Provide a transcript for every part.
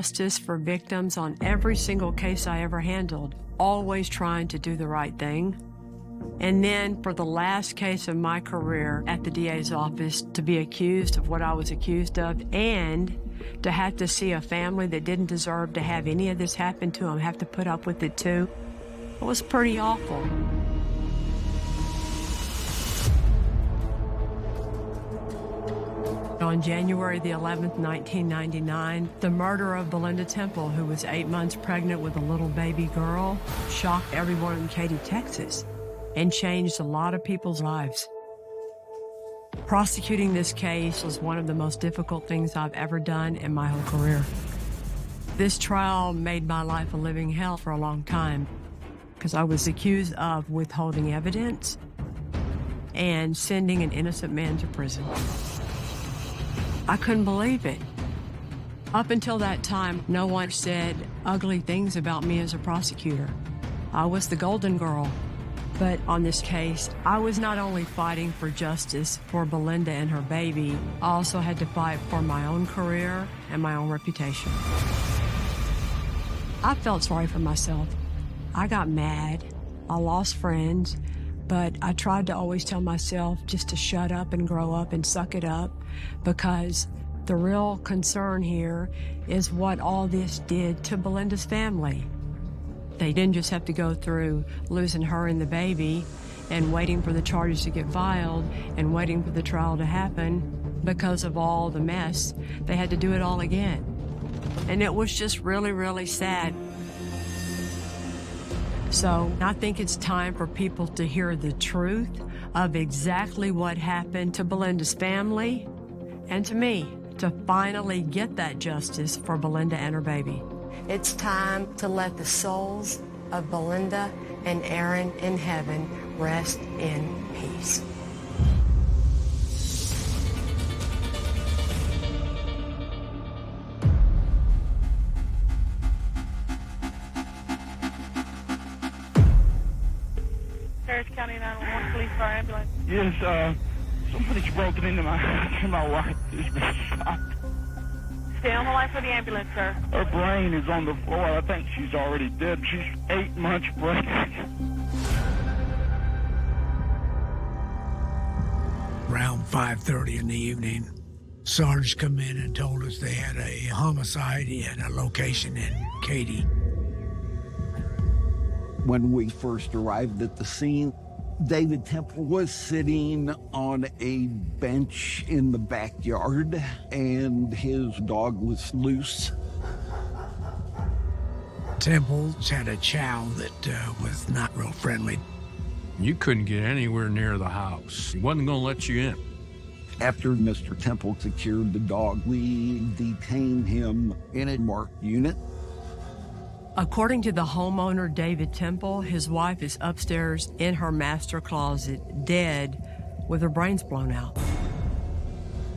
Justice for victims on every single case I ever handled, always trying to do the right thing. And then for the last case of my career at the DA's office, to be accused of what I was accused of and to have to see a family that didn't deserve to have any of this happen to them have to put up with it too, it was pretty awful. On January the 11th, 1999, the murder of Belinda Temple, who was 8 months pregnant with a little baby girl, shocked everyone in Katy, Texas, and changed a lot of people's lives. Prosecuting this case was one of the most difficult things I've ever done in my whole career. This trial made my life a living hell for a long time because I was accused of withholding evidence and sending an innocent man to prison. I couldn't believe it. Up until that time, no one said ugly things about me as a prosecutor. I was the golden girl. But on this case, I was not only fighting for justice for Belinda and her baby, I also had to fight for my own career and my own reputation. I felt sorry for myself. I got mad. I lost friends. But I tried to always tell myself just to shut up and grow up and suck it up, because the real concern here is what all this did to Belinda's family. They didn't just have to go through losing her and the baby and waiting for the charges to get filed and waiting for the trial to happen because of all the mess. They had to do it all again. And it was just really, really sad. So I think it's time for people to hear the truth of exactly what happened to Belinda's family and to me, to finally get that justice for Belinda and her baby. It's time to let the souls of Belinda and Aaron in heaven rest in peace. County 911 police car ambulance. Yes, somebody's broken into my house and my wife has been shot. Stay on the line for the ambulance, sir. Her brain is on the floor. I think she's already dead. She's 8 months pregnant. Around 5:30 in the evening, Sarge come in and told us they had a homicide at a location in Katy. When we first arrived at the scene, David Temple was sitting on a bench in the backyard, and his dog was loose. Temple's had a chow that was not real friendly. You couldn't get anywhere near the house. He wasn't going to let you in. After Mr. Temple secured the dog, we detained him in a marked unit. According to the homeowner, David Temple, his wife is upstairs in her master closet, dead, with her brains blown out.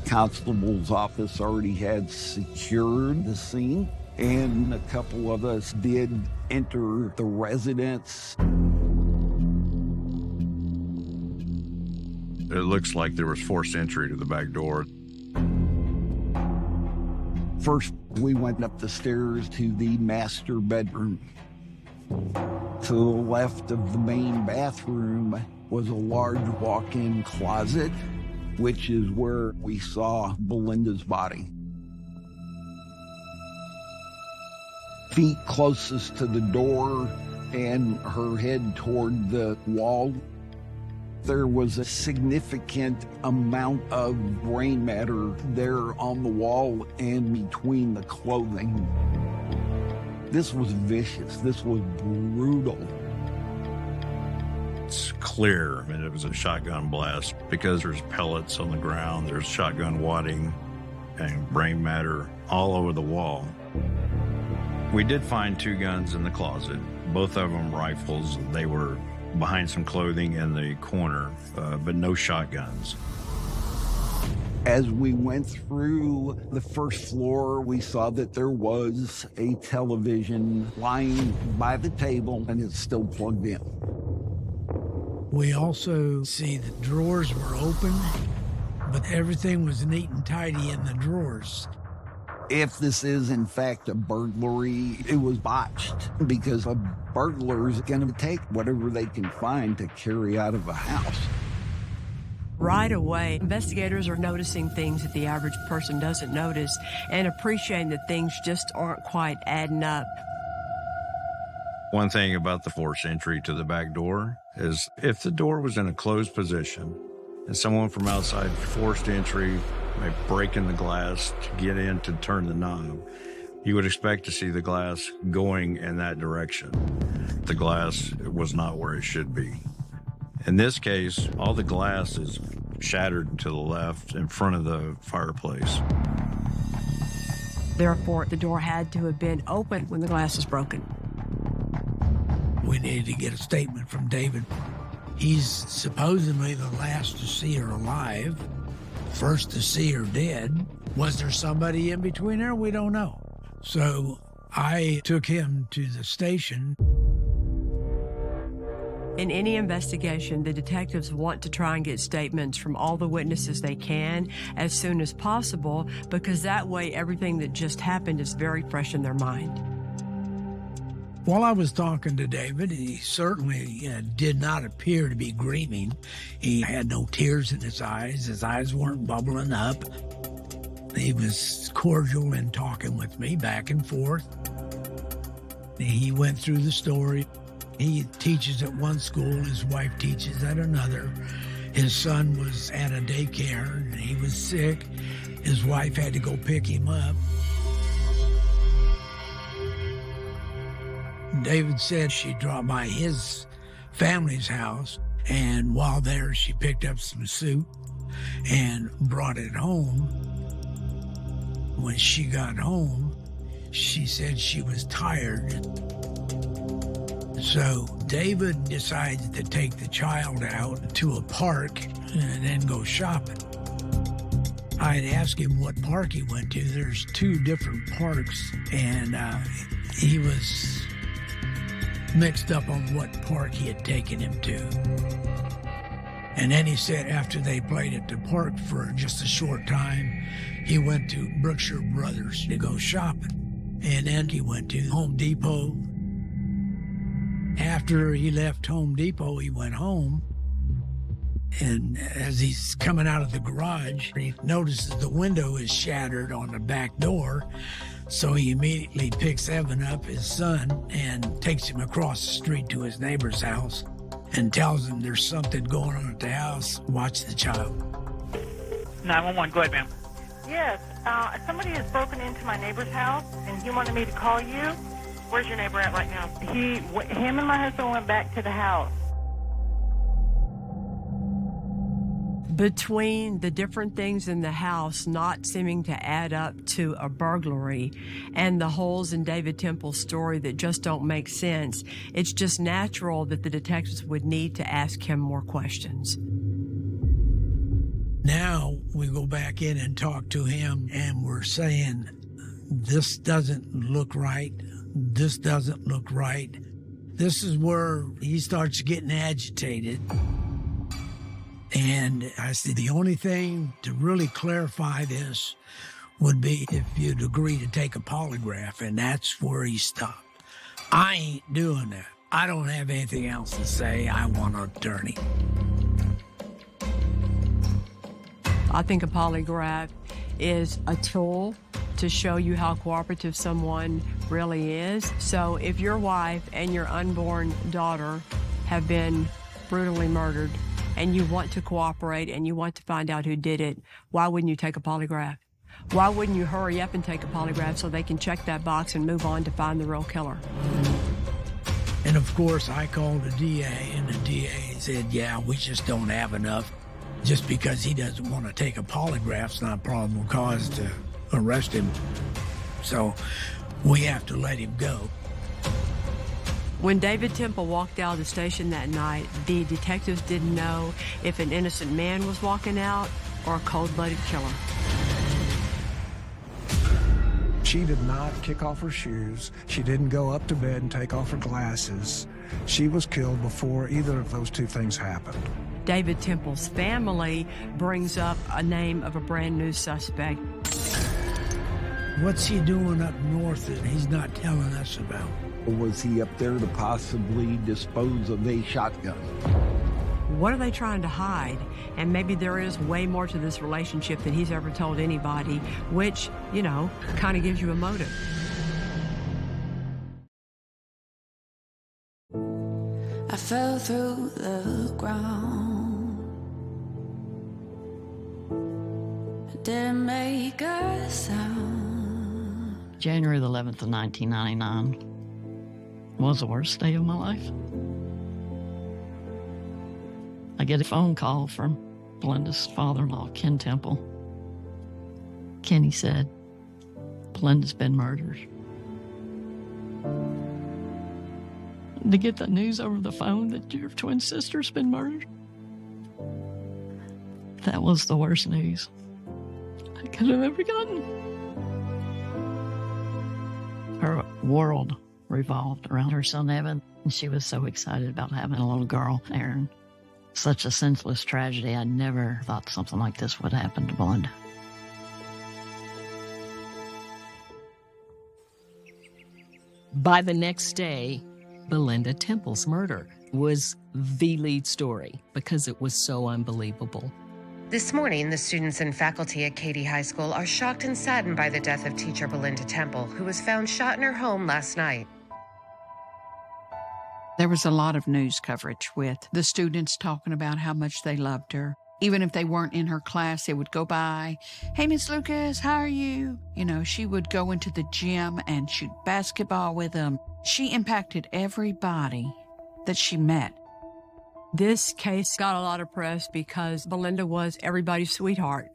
Constable's office already had secured the scene, and a couple of us did enter the residence. It looks like there was forced entry to the back door. First, we went up the stairs to the master bedroom. To the left of the main bathroom was a large walk-in closet, which is where we saw Belinda's body. Feet closest to the door and her head toward the wall. There was a significant amount of brain matter there on the wall and between the clothing. This was vicious. This was brutal. It's clear that it was a shotgun blast because there's pellets on the ground, there's shotgun wadding and brain matter all over the wall. We did find 2 guns in the closet, both of them rifles. They were behind some clothing in the corner, but no shotguns. As we went through the first floor, we saw that there was a television lying by the table, and it's still plugged in. We also see the drawers were open, but everything was neat and tidy in the drawers. If this is, in fact, a burglary, it was botched because a burglar is going to take whatever they can find to carry out of a house. Right away, investigators are noticing things that the average person doesn't notice and appreciating that things just aren't quite adding up. One thing about the forced entry to the back door is if the door was in a closed position and someone from outside forced entry by breaking the glass to get in to turn the knob, you would expect to see the glass going in that direction. The glass was not where it should be. In this case, all the glass is shattered to the left in front of the fireplace. Therefore, the door had to have been open when the glass was broken. We needed to get a statement from David. He's supposedly the last to see her alive, first to see her dead. Was there somebody in between there? We don't know. So I took him to the station. In any investigation, the detectives want to try and get statements from all the witnesses they can as soon as possible, because that way everything that just happened is very fresh in their mind. While I was talking to David, he certainly did not appear to be grieving. He had no tears in his eyes weren't bubbling up. He was cordial in talking with me back and forth. He went through the story. He teaches at one school, his wife teaches at another. His son was at a daycare, and he was sick. His wife had to go pick him up. David said she dropped by his family's house, and while there, she picked up some soup and brought it home. When she got home, she said she was tired. So David decides to take the child out to a park and then go shopping. I had asked him what park he went to. There's two different parks, and he was mixed up on what park he had taken him to. And then he said after they played at the park for just a short time, he went to Brookshire Brothers to go shopping. And then he went to Home Depot. After he left Home Depot, he went home. And as he's coming out of the garage, he notices the window is shattered on the back door. So he immediately picks Evan up, his son, and takes him across the street to his neighbor's house and tells him there's something going on at the house. Watch the child. 911, go ahead, ma'am. Yes, somebody has broken into my neighbor's house, and he wanted me to call you. Where's your neighbor at right now? Him and my husband went back to the house. Between the different things in the house not seeming to add up to a burglary and the holes in David Temple's story that just don't make sense, it's just natural that the detectives would need to ask him more questions. Now we go back in and talk to him, and we're saying, this doesn't look right. This doesn't look right. This is where he starts getting agitated. And I said, the only thing to really clarify this would be if you'd agree to take a polygraph, and that's where he stopped. I ain't doing that. I don't have anything else to say. I want an attorney. I think a polygraph is a tool to show you how cooperative someone really is. So if your wife and your unborn daughter have been brutally murdered, and you want to cooperate and you want to find out who did it, why wouldn't you take a polygraph? Why wouldn't you hurry up and take a polygraph so they can check that box and move on to find the real killer? And of course, I called the DA, and the DA said, yeah, we just don't have enough. Just because he doesn't want to take a polygraph's not a probable cause to arrest him. So we have to let him go. When David Temple walked out of the station that night, the detectives didn't know if an innocent man was walking out or a cold-blooded killer. She did not kick off her shoes. She didn't go up to bed and take off her glasses. She was killed before either of those two things happened. David Temple's family brings up a name of a brand new suspect. What's he doing up north that he's not telling us about? Or was he up there to possibly dispose of a shotgun? What are they trying to hide? And maybe there is way more to this relationship than he's ever told anybody, which, kind of gives you a motive. I fell through the ground. I didn't make a sound. January the 11th of 1999 was the worst day of my life. I get a phone call from Belinda's father-in-law, Ken Temple. Kenny said, Belinda's been murdered. To get the news over the phone that your twin sister's been murdered, that was the worst news I could have ever gotten. Her world revolved around her son, Evan, and she was so excited about having a little girl, Erin. Such a senseless tragedy. I never thought something like this would happen to Belinda. By the next day, Belinda Temple's murder was the lead story because it was so unbelievable. This morning, the students and faculty at Katy High School are shocked and saddened by the death of teacher Belinda Temple, who was found shot in her home last night. There was a lot of news coverage with the students talking about how much they loved her. Even if they weren't in her class, they would go by, "Hey, Miss Lucas, how are you?" She would go into the gym and shoot basketball with them. She impacted everybody that she met. This case got a lot of press because Belinda was everybody's sweetheart.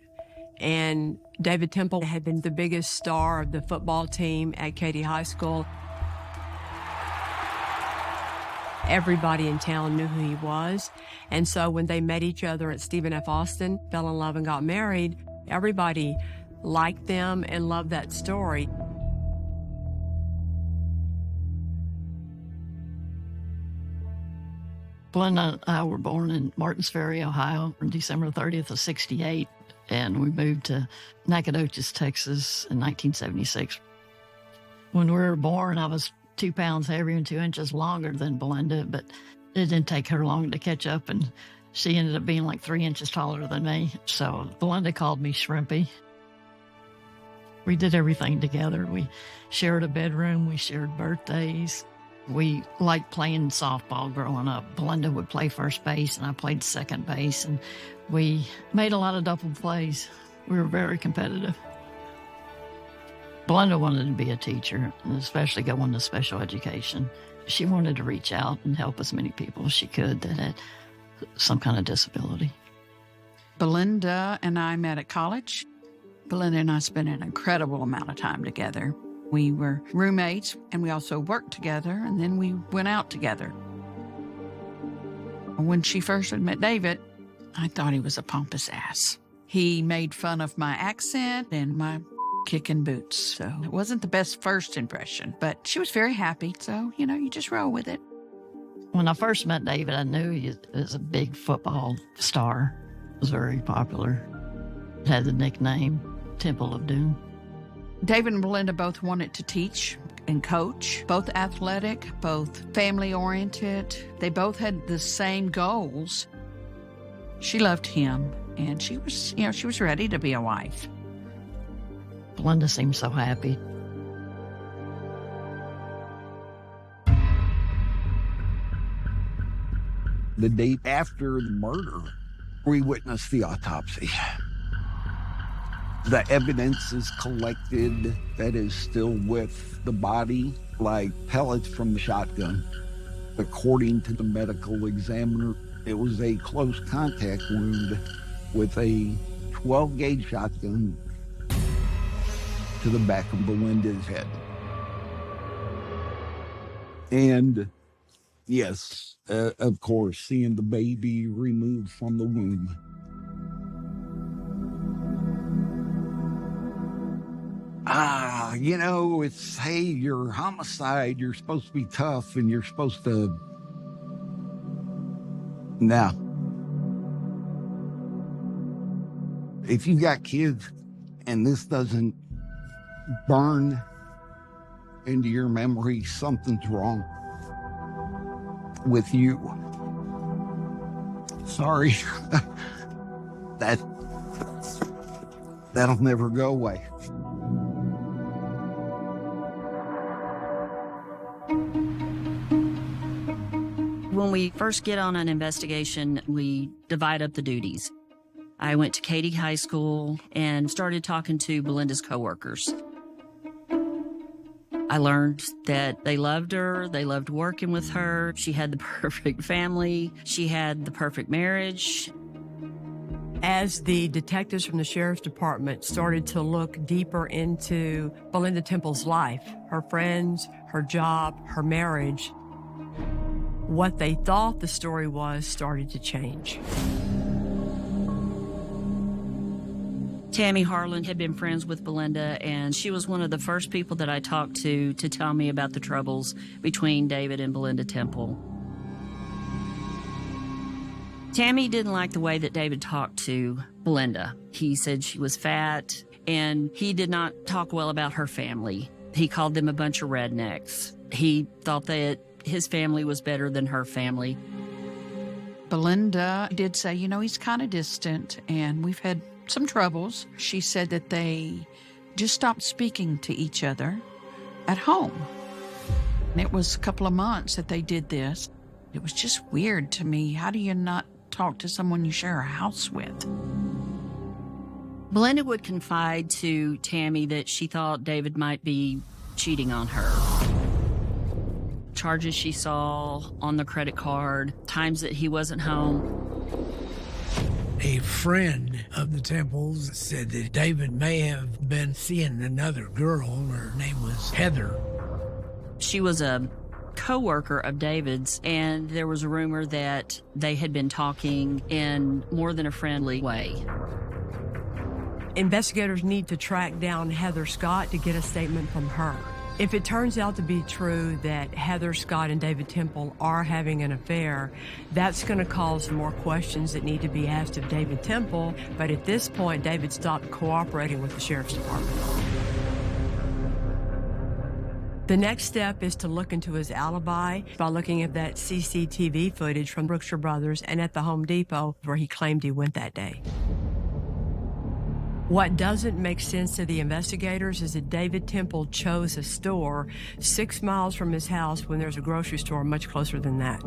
And David Temple had been the biggest star of the football team at Katy High School. Everybody in town knew who he was. And so when they met each other at Stephen F. Austin, fell in love and got married, everybody liked them and loved that story. Belinda and I were born in Martins Ferry, Ohio, on December 30th of 68, and we moved to Nacogdoches, Texas in 1976. When we were born, I was 2 pounds heavier and 2 inches longer than Belinda, but it didn't take her long to catch up, and she ended up being like 3 inches taller than me. So Belinda called me Shrimpy. We did everything together. We shared a bedroom. We shared birthdays. We liked playing softball growing up. Belinda would play first base, and I played second base, and we made a lot of double plays. We were very competitive. Belinda wanted to be a teacher, and especially go into special education. She wanted to reach out and help as many people as she could that had some kind of disability. Belinda and I met at college. Belinda and I spent an incredible amount of time together. We were roommates, and we also worked together, and then we went out together. When she first met David, I thought he was a pompous ass. He made fun of my accent and my kicking boots, so it wasn't the best first impression, but she was very happy, so, you just roll with it. When I first met David, I knew he was a big football star. He was very popular. He had the nickname Temple of Doom. David and Belinda both wanted to teach and coach, both athletic, both family-oriented. They both had the same goals. She loved him, and she was ready to be a wife. Belinda seemed so happy. The day after the murder, we witnessed the autopsy. The evidence is collected that is still with the body, like pellets from the shotgun. According to the medical examiner, it was a close contact wound with a 12-gauge shotgun to the back of Belinda's head. And yes, of course, seeing the baby removed from the womb. It's, hey, you're homicide, you're supposed to be tough, and you're supposed to... Now, if you got kids and this doesn't burn into your memory, something's wrong with you. Sorry. That'll never go away. When we first get on an investigation, we divide up the duties. I went to Katy High School and started talking to Belinda's coworkers. I learned that they loved her, they loved working with her, she had the perfect family, she had the perfect marriage. As the detectives from the Sheriff's Department started to look deeper into Belinda Temple's life, her friends, her job, her marriage, what they thought the story was started to change. Tammy Harlan had been friends with Belinda, and she was one of the first people that I talked to tell me about the troubles between David and Belinda Temple. Tammy didn't like the way that David talked to Belinda. He said she was fat, and he did not talk well about her family. He called them a bunch of rednecks. He thought that his family was better than her family. Belinda did say, you know, he's kind of distant, and we've had some troubles. She said that they just stopped speaking to each other at home. And it was a couple of months that they did this. It was just weird to me. How do you not talk to someone you share a house with? Belinda would confide to Tammy that she thought David might be cheating on her. Charges she saw on the credit card, times that he wasn't home. A friend of the Temples said that David may have been seeing another girl. Her name was Heather. She was a co-worker of David's, and there was a rumor that they had been talking in more than a friendly way. Investigators need to track down Heather Scott to get a statement from her. If it turns out to be true that Heather Scott and David Temple are having an affair, that's going to cause more questions that need to be asked of David Temple. But at this point, David stopped cooperating with the Sheriff's Department. The next step is to look into his alibi by looking at that CCTV footage from Brookshire Brothers and at the Home Depot where he claimed he went that day. What doesn't make sense to the investigators is that David Temple chose a store 6 miles from his house when there's a grocery store much closer than that.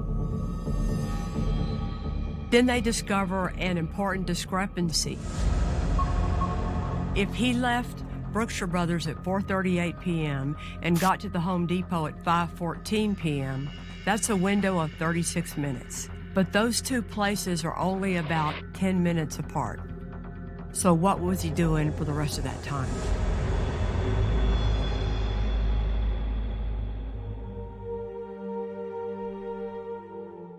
Then they discover an important discrepancy. If he left Brookshire Brothers at 4:38 p.m. and got to the Home Depot at 5:14 p.m., that's a window of 36 minutes. But those two places are only about 10 minutes apart. So what was he doing for the rest of that time?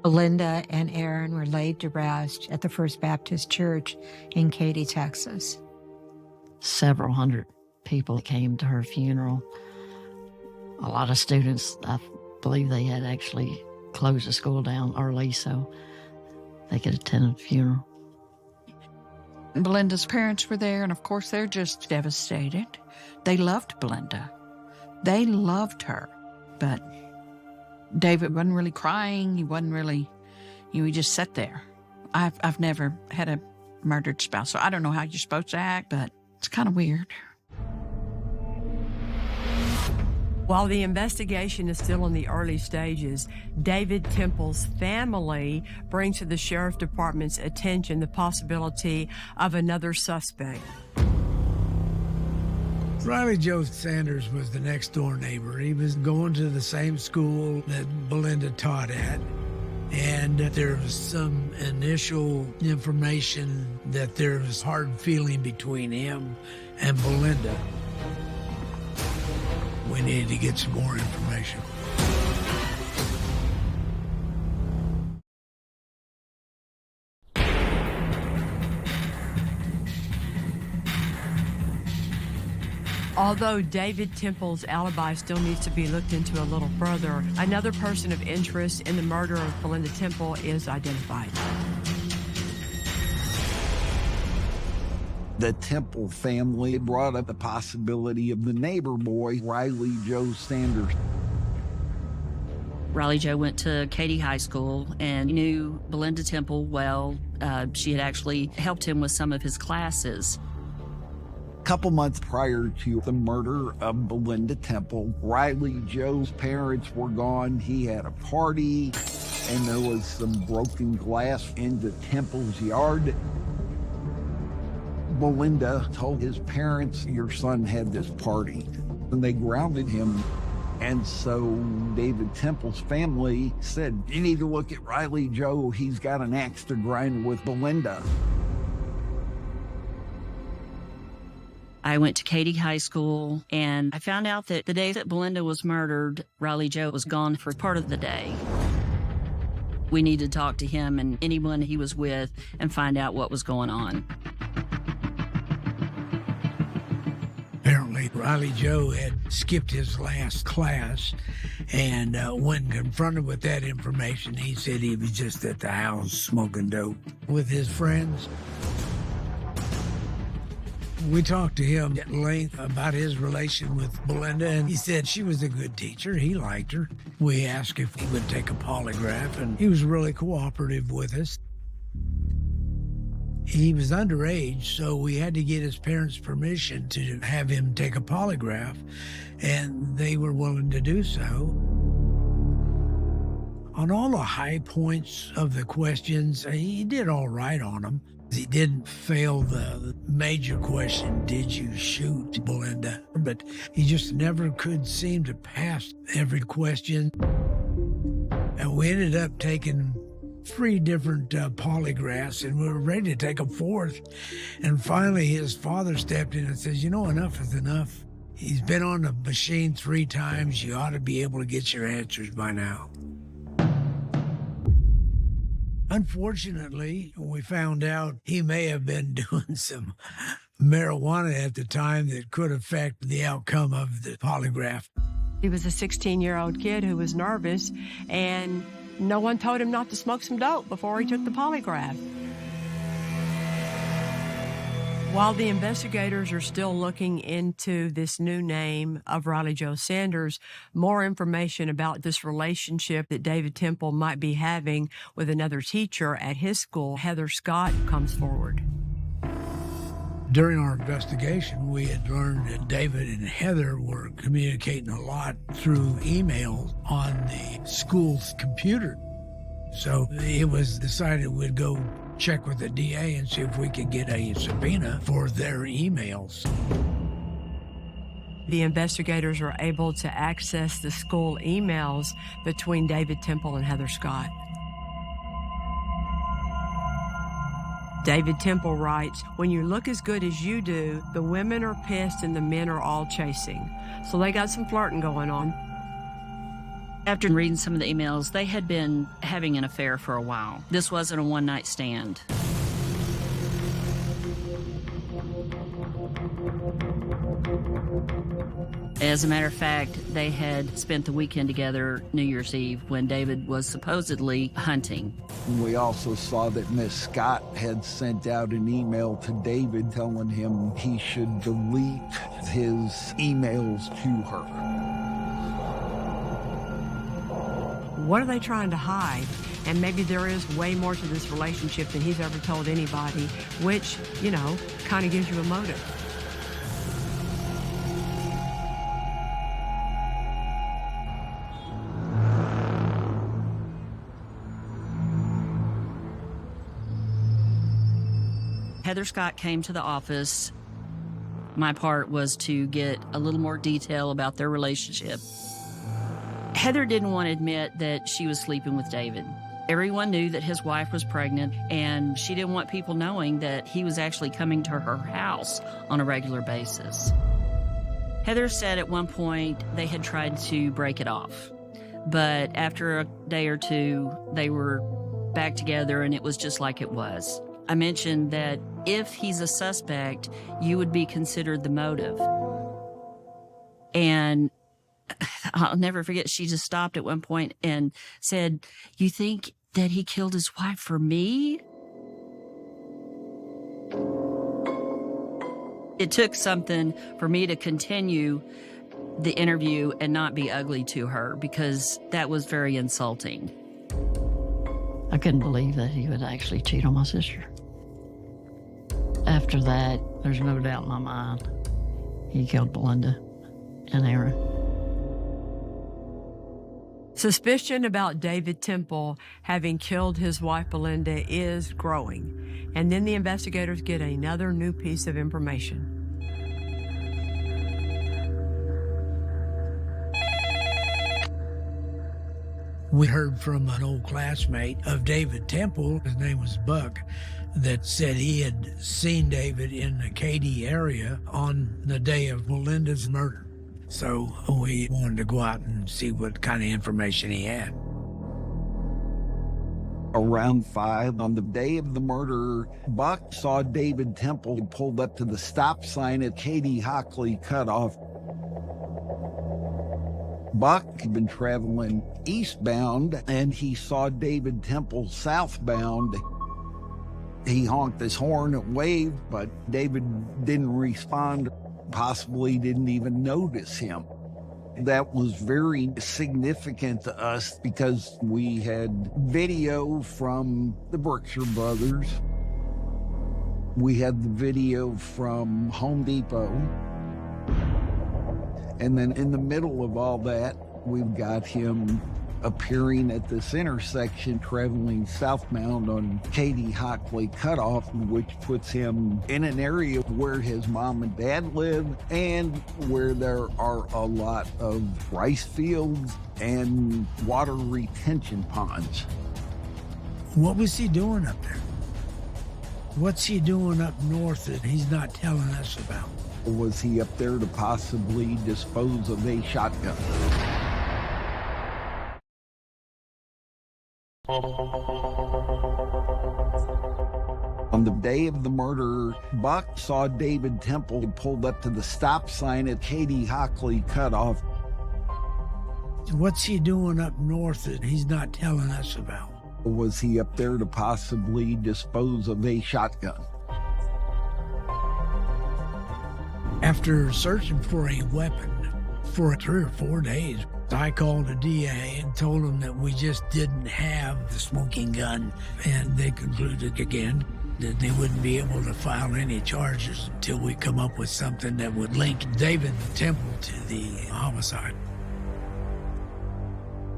Belinda and Aaron were laid to rest at the First Baptist Church in Katy, Texas. Several hundred people came to her funeral. A lot of students, I believe they had actually closed the school down early so they could attend the funeral. Belinda's parents were there, and of course they're just devastated. They loved Belinda. They loved her. But David wasn't really crying. He wasn't really, he just sat there. I've never had a murdered spouse, so I don't know how you're supposed to act, but it's kind of weird. While the investigation is still in the early stages, David Temple's family brings to the Sheriff's Department's attention the possibility of another suspect. Riley Joe Sanders was the next door neighbor. He was going to the same school that Belinda taught at. And there was some initial information that there was hard feeling between him and Belinda. We needed to get some more information. Although David Temple's alibi still needs to be looked into a little further, another person of interest in the murder of Belinda Temple is identified. The Temple family brought up the possibility of the neighbor boy, Riley Joe Sanders. Riley Joe went to Katy High School and knew Belinda Temple well. She had actually helped him with some of his classes. A couple months prior to the murder of Belinda Temple, Riley Joe's parents were gone. He had a party, and there was some broken glass into Temple's yard. Belinda told his parents, "Your son had this party," and they grounded him. And so David Temple's family said, "You need to look at Riley Joe. He's got an axe to grind with Belinda." I went to Katy High School, and I found out that the day that Belinda was murdered, Riley Joe was gone for part of the day. We needed to talk to him and anyone he was with and find out what was going on. Apparently, Riley Joe had skipped his last class, and when confronted with that information, he said he was just at the house smoking dope with his friends. We talked to him at length about his relation with Belinda, and he said she was a good teacher. He liked her. We asked if he would take a polygraph, and he was really cooperative with us. He was underage, so we had to get his parents' permission to have him take a polygraph, and they were willing to do so. On all the high points of the questions, he did all right on them. He didn't fail the major question, did you shoot Belinda? But he just never could seem to pass every question. And we ended up taking 3 different polygraphs, and we were ready to take a 4th. And finally, his father stepped in and says, enough is enough. He's been on the machine 3 times. You ought to be able to get your answers by now. Unfortunately, we found out he may have been doing some marijuana at the time that could affect the outcome of the polygraph. He was a 16-year-old kid who was nervous, and no one told him not to smoke some dope before he took the polygraph. While the investigators are still looking into this new name of Riley Joe Sanders, more information about this relationship that David Temple might be having with another teacher at his school, Heather Scott, comes forward. During our investigation, we had learned that David and Heather were communicating a lot through email on the school's computer. So it was decided we'd go check with the DA and see if we could get a subpoena for their emails. The investigators were able to access the school emails between David Temple and Heather Scott. David Temple writes, "When you look as good as you do, the women are pissed and the men are all chasing." So they got some flirting going on. After reading some of the emails, they had been having an affair for a while. This wasn't a one-night stand. As a matter of fact, they had spent the weekend together New Year's Eve when David was supposedly hunting. We also saw that Miss Scott had sent out an email to David telling him he should delete his emails to her. What are they trying to hide? And maybe there is way more to this relationship than he's ever told anybody, which, kind of gives you a motive. Heather Scott came to the office. My part was to get a little more detail about their relationship. Heather didn't want to admit that she was sleeping with David. Everyone knew that his wife was pregnant, and she didn't want people knowing that he was actually coming to her house on a regular basis. Heather said at one point they had tried to break it off, but after a day or 2, they were back together and it was just like it was. I mentioned that if he's a suspect, you would be considered the motive. And I'll never forget, she just stopped at one point and said, "You think that he killed his wife for me?" It took something for me to continue the interview and not be ugly to her, because that was very insulting. I couldn't believe that he would actually cheat on my sister. After that, there's no doubt in my mind, he killed Belinda and Aaron. Suspicion about David Temple having killed his wife Belinda is growing. And then the investigators get another new piece of information. We heard from an old classmate of David Temple, his name was Buck, that said he had seen David in the Katy area on the day of Belinda's murder. So we wanted to go out and see what kind of information he had. Around 5 on the day of the murder, Buck saw David Temple pulled up to the stop sign at Katy-Hockley cutoff. Buck had been traveling eastbound, and he saw David Temple southbound. He honked his horn and waved, but David didn't respond, possibly didn't even notice him. That was very significant to us because we had video from the Berkshire Brothers. We had the video from Home Depot. And then in the middle of all that, we've got him appearing at this intersection, traveling southbound on Katy-Hockley cutoff, which puts him in an area where his mom and dad live and where there are a lot of rice fields and water retention ponds. What was he doing up there? What's he doing up north that he's not telling us about? Was he up there to possibly dispose of a shotgun? On the day of the murder, Buck saw David Temple pulled up to the stop sign at Katy-Hockley cutoff. What's he doing up north that he's not telling us about? Was he up there to possibly dispose of a shotgun? After searching for a weapon for 3 or 4 days, I called the DA and told him that we just didn't have the smoking gun, and they concluded again that they wouldn't be able to file any charges until we come up with something that would link David Temple to the homicide.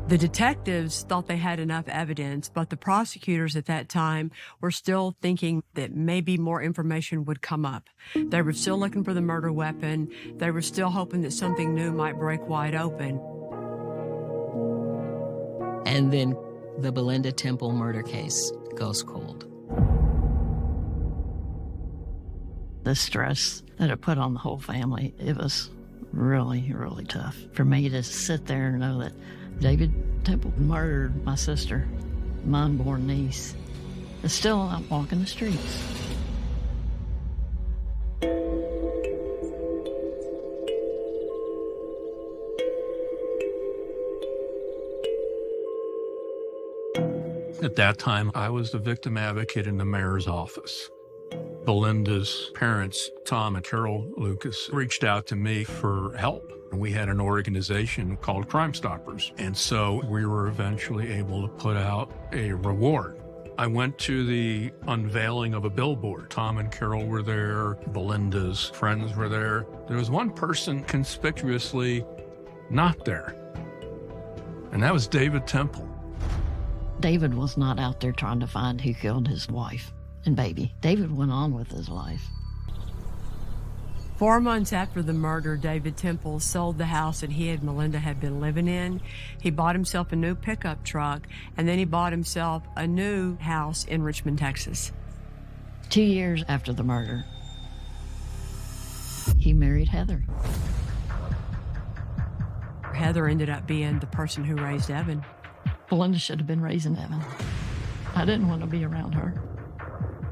The detectives thought they had enough evidence, but the prosecutors at that time were still thinking that maybe more information would come up. They were still looking for the murder weapon. They were still hoping that something new might break wide open. And then the Belinda Temple murder case goes cold. The stress that it put on the whole family, it was really, really tough for me to sit there and know that David Temple murdered my sister, my unborn niece, is still out walking the streets. At that time, I was the victim advocate in the mayor's office. Belinda's parents, Tom and Carol Lucas, reached out to me for help. We had an organization called Crime Stoppers, and so we were eventually able to put out a reward. I went to the unveiling of a billboard. Tom and Carol were there. Belinda's friends were there. There was one person conspicuously not there, and that was David Temple. David was not out there trying to find who killed his wife and baby. David went on with his life. 4 months after the murder, David Temple sold the house that he and Melinda had been living in. He bought himself a new pickup truck, and then he bought himself a new house in Richmond, Texas. 2 years after the murder, he married Heather. Heather ended up being the person who raised Evan. Belinda should have been raising Evan. I didn't want to be around her.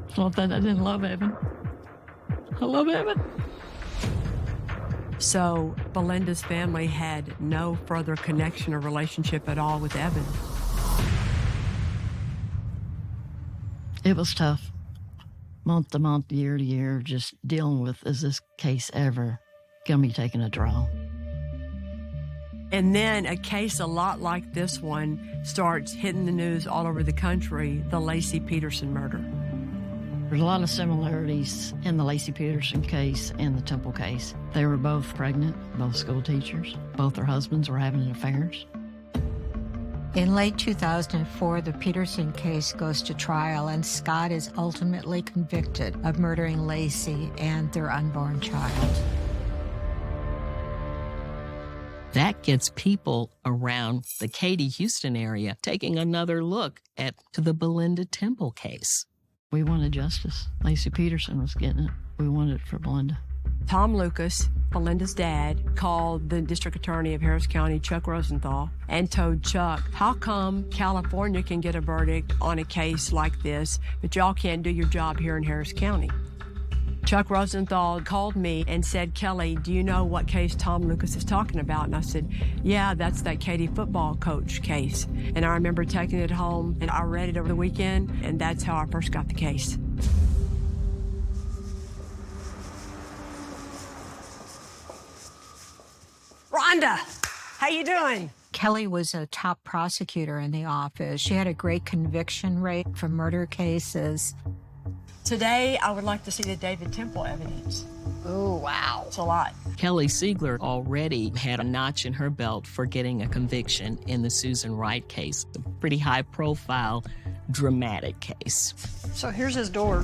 It's not that I didn't love Evan. I love Evan. So Belinda's family had no further connection or relationship at all with Evan. It was tough. month to month, year to year, just dealing with, is this case ever going to be taking a draw? And then a case a lot like this one starts hitting the news all over the country, the Laci Peterson murder. There's a lot of similarities in the Laci Peterson case and the Temple case. They were both pregnant, both school teachers. Both their husbands were having affairs. In late 2004, the Peterson case goes to trial, and Scott is ultimately convicted of murdering Laci and their unborn child. That gets people around the Katy, Houston area taking another look at the Belinda Temple case. We wanted justice. Laci Peterson was getting it. We wanted it for Belinda. Tom Lucas, Belinda's dad, called the district attorney of Harris County, Chuck Rosenthal, and told Chuck, how come California can get a verdict on a case like this, but y'all can't do your job here in Harris County? Chuck Rosenthal called me and said, Kelly, do you know what case Tom Lucas is talking about? And I said, yeah, that's that Katy football coach case. And I remember taking it home, and I read it over the weekend, and that's how I first got the case. Rhonda, how you doing? Kelly was a top prosecutor in the office. She had a great conviction rate for murder cases. Today, I would like to see the David Temple evidence. Oh, wow. It's a lot. Kelly Siegler already had a notch in her belt for getting a conviction in the Susan Wright case, a pretty high-profile, dramatic case. So here's his door.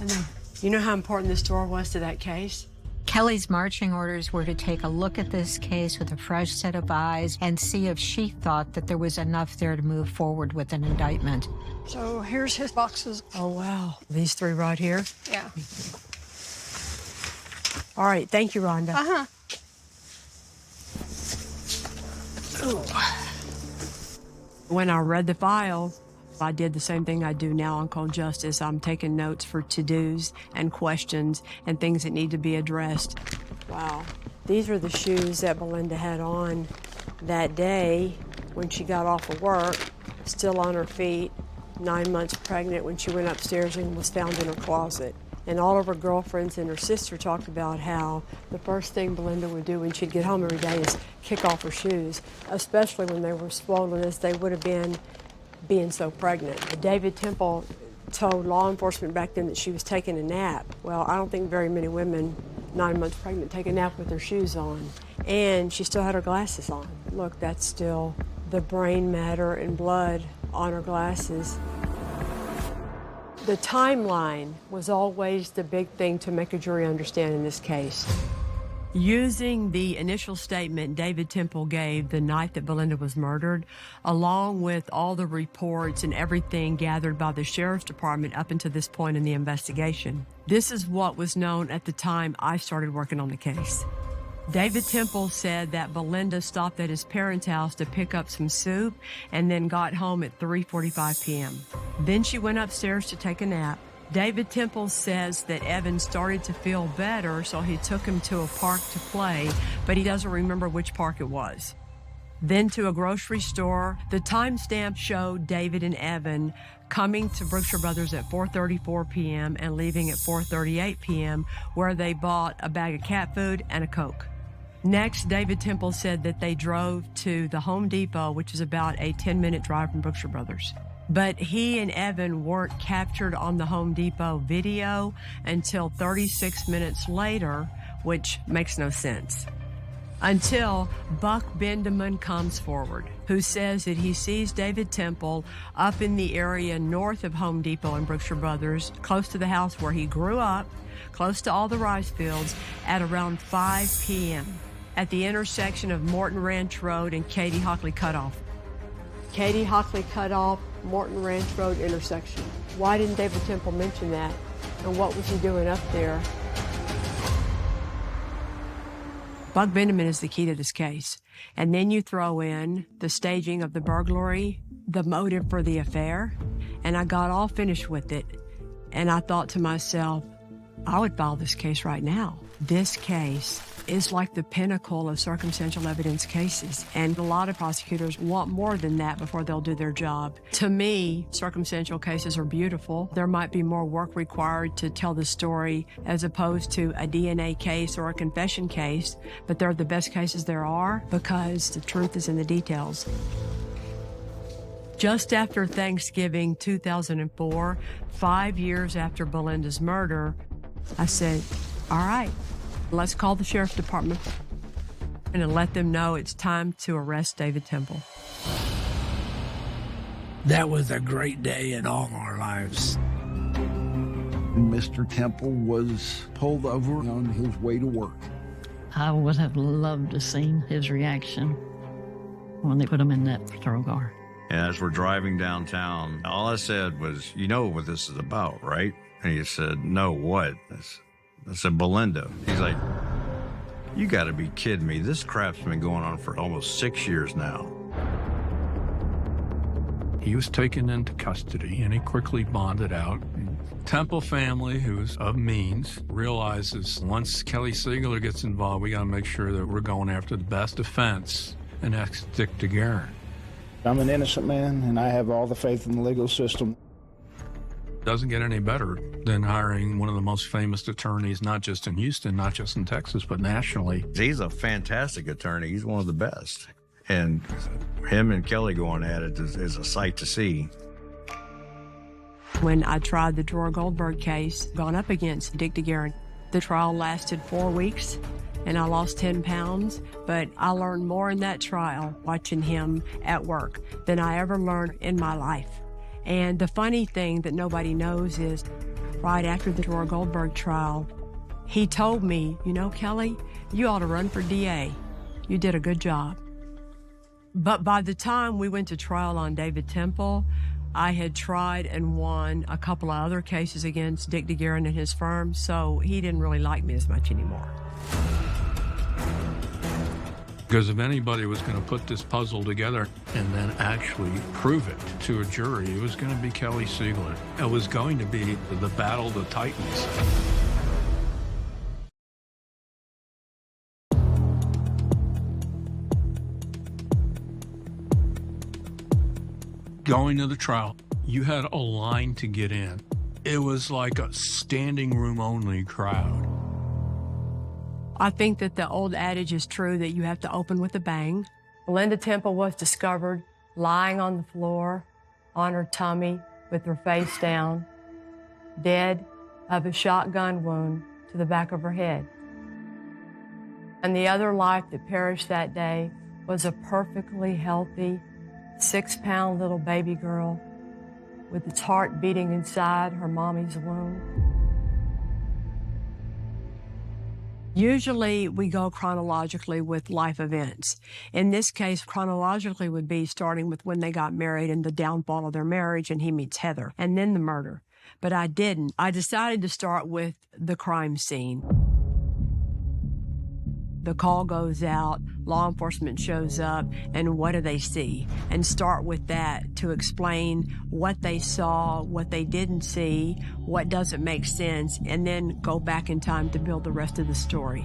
And then, you know how important this door was to that case? Kelly's marching orders were to take a look at this case with a fresh set of eyes and see if she thought that there was enough there to move forward with an indictment. So here's his boxes. Oh, wow. These three right here? Yeah. All right. Thank you, Rhonda. Uh-huh. When I read the file, I did the same thing I do now on Cold Justice. I'm taking notes for to-dos and questions and things that need to be addressed. Wow. These are the shoes that Belinda had on that day when she got off of work, still on her feet, 9 months pregnant when she went upstairs and was found in her closet. And all of her girlfriends and her sister talked about how the first thing Belinda would do when she'd get home every day is kick off her shoes, especially when they were swollen as they would have been being so pregnant. David Temple told law enforcement back then that she was taking a nap. Well, I don't think very many women 9 months pregnant take a nap with their shoes on. And she still had her glasses on. Look, that's still the brain matter and blood on her glasses. The timeline was always the big thing to make a jury understand in this case. Using the initial statement David Temple gave the night that Belinda was murdered, along with all the reports and everything gathered by the sheriff's department up until this point in the investigation, this is what was known at the time I started working on the case. David Temple said that Belinda stopped at his parents' house to pick up some soup and then got home at 3:45 p.m. Then she went upstairs to take a nap. David Temple says that Evan started to feel better, so he took him to a park to play, but he doesn't remember which park it was. Then to a grocery store. The timestamp showed David and Evan coming to Brookshire Brothers at 4:34 p.m. and leaving at 4:38 p.m., where they bought a bag of cat food and a Coke. Next, David Temple said that they drove to the Home Depot, which is about a 10-minute drive from Brookshire Brothers. But he and Evan weren't captured on the Home Depot video until 36 minutes later, which makes no sense. Until Buck Bendeman comes forward, who says that he sees David Temple up in the area north of Home Depot and Brookshire Brothers, close to the house where he grew up, close to all the rice fields, at around 5 p.m. at the intersection of Morton Ranch Road and Katy Hockley Cutoff. Katy Hockley Cutoff, Morton Ranch Road intersection. Why didn't David Temple mention that? And what was he doing up there? Buck Bendeman is the key to this case. And then you throw in the staging of the burglary, the motive for the affair, and I got all finished with it. And I thought to myself, I would file this case right now. This case is like the pinnacle of circumstantial evidence cases, and a lot of prosecutors want more than that before they'll do their job. To me, circumstantial cases are beautiful. There might be more work required to tell the story as opposed to a DNA case or a confession case, but they're the best cases there are because the truth is in the details. Just after Thanksgiving 2004, 5 years after Belinda's murder, I said, all right, let's call the sheriff's department and let them know it's time to arrest David Temple. That was a great day in all our lives. Mr. Temple was pulled over on his way to work. I would have loved to seen his reaction when they put him in that patrol car. And as we're driving downtown, all I said was, you know what this is about, right? And he said, no, what? I said, Belinda. He's like, you got to be kidding me. This crap's been going on for almost 6 years now. He was taken into custody, and he quickly bonded out. Temple family, who's of means, realizes once Kelly Siegler gets involved, we got to make sure that we're going after the best defense, and that's Dick DeGuerin. I'm an innocent man, and I have all the faith in the legal system. Doesn't get any better than hiring one of the most famous attorneys, not just in Houston, not just in Texas, but nationally. He's a fantastic attorney. He's one of the best. And him and Kelly going at it is a sight to see. When I tried the Dora Goldberg case, gone up against Dick DeGuerin, the trial lasted 4 weeks. And I lost 10 pounds, but I learned more in that trial watching him at work than I ever learned in my life. And the funny thing that nobody knows is right after the Dora Goldberg trial, he told me, you know, Kelly, you ought to run for DA. You did a good job. But by the time we went to trial on David Temple, I had tried and won a couple of other cases against Dick DeGuerin and his firm, so he didn't really like me as much anymore. Because if anybody was going to put this puzzle together and then actually prove it to a jury, it was going to be Kelly Siegler. It was going to be the battle of the Titans. Going to the trial, you had a line to get in. It was like a standing room only crowd. I think that the old adage is true that you have to open with a bang. Belinda Temple was discovered lying on the floor on her tummy with her face down, dead of a shotgun wound to the back of her head. And the other life that perished that day was a perfectly healthy 6-pound little baby girl with its heart beating inside her mommy's womb. Usually we go chronologically with life events. In this case, chronologically would be starting with when they got married and the downfall of their marriage and he meets Heather, and then the murder. But I didn't. I decided to start with the crime scene. The call goes out, law enforcement shows up, and what do they see? And start with that to explain what they saw, what they didn't see, what doesn't make sense, and then go back in time to build the rest of the story.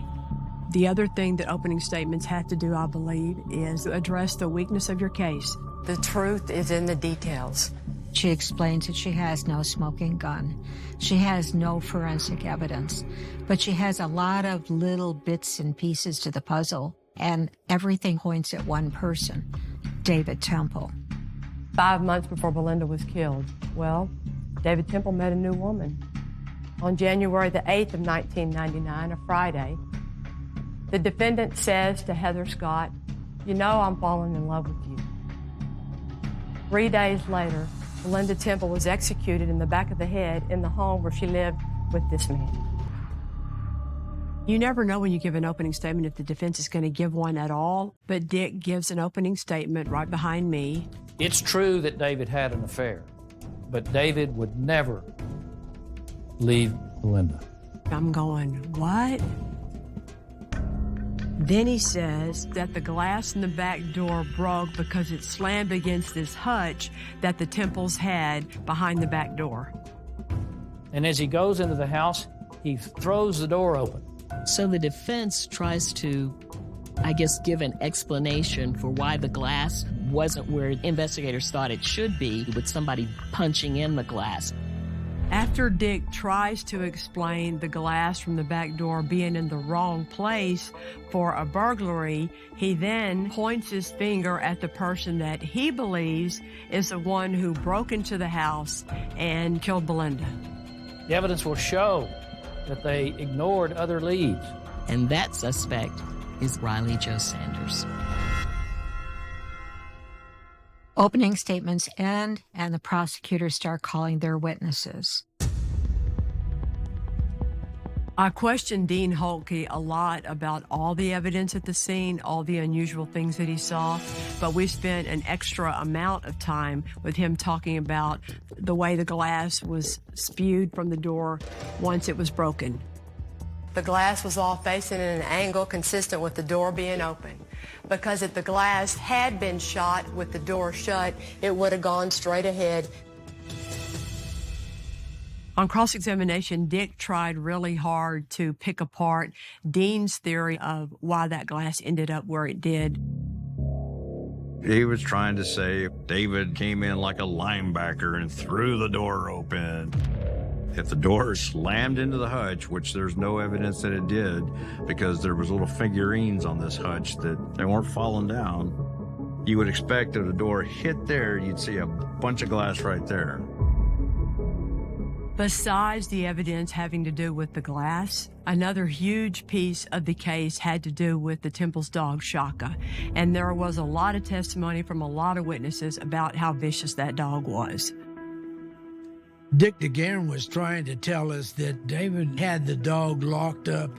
The other thing that opening statements have to do, I believe, is address the weakness of your case. The truth is in the details. She explains that she has no smoking gun. She has no forensic evidence, but she has a lot of little bits and pieces to the puzzle, and everything points at one person, David Temple. 5 months before Belinda was killed, well, David Temple met a new woman. On January the 8th of 1999, a Friday, the defendant says to Heather Scott, "You know I'm falling in love with you." 3 days later, Belinda Temple was executed in the back of the head in the home where she lived with this man. You never know when you give an opening statement if the defense is going to give one at all, but Dick gives an opening statement right behind me. It's true that David had an affair, but David would never leave Belinda. I'm going, what? Then he says that the glass in the back door broke because it slammed against this hutch that the Temples had behind the back door. And as he goes into the house, he throws the door open. So the defense tries to, I guess, give an explanation for why the glass wasn't where investigators thought it should be, with somebody punching in the glass. After Dick tries to explain the glass from the back door being in the wrong place for a burglary, he then points his finger at the person that he believes is the one who broke into the house and killed Belinda. The evidence will show that they ignored other leads. And that suspect is Riley Joe Sanders. Opening statements end, and the prosecutors start calling their witnesses. I questioned Dean Holtke a lot about all the evidence at the scene, all the unusual things that he saw, but we spent an extra amount of time with him talking about the way the glass was spewed from the door once it was broken. The glass was all facing in an angle consistent with the door being open. Because if the glass had been shot with the door shut, it would have gone straight ahead. On cross-examination, Dick tried really hard to pick apart Dean's theory of why that glass ended up where it did. He was trying to say David came in like a linebacker and threw the door open. If the door slammed into the hutch, which there's no evidence that it did, because there was little figurines on this hutch that they weren't falling down, you would expect if the door hit there, you'd see a bunch of glass right there. Besides the evidence having to do with the glass, another huge piece of the case had to do with the Temple's dog, Shaka. And there was a lot of testimony from a lot of witnesses about how vicious that dog was. Dick DeGuerin was trying to tell us that David had the dog locked up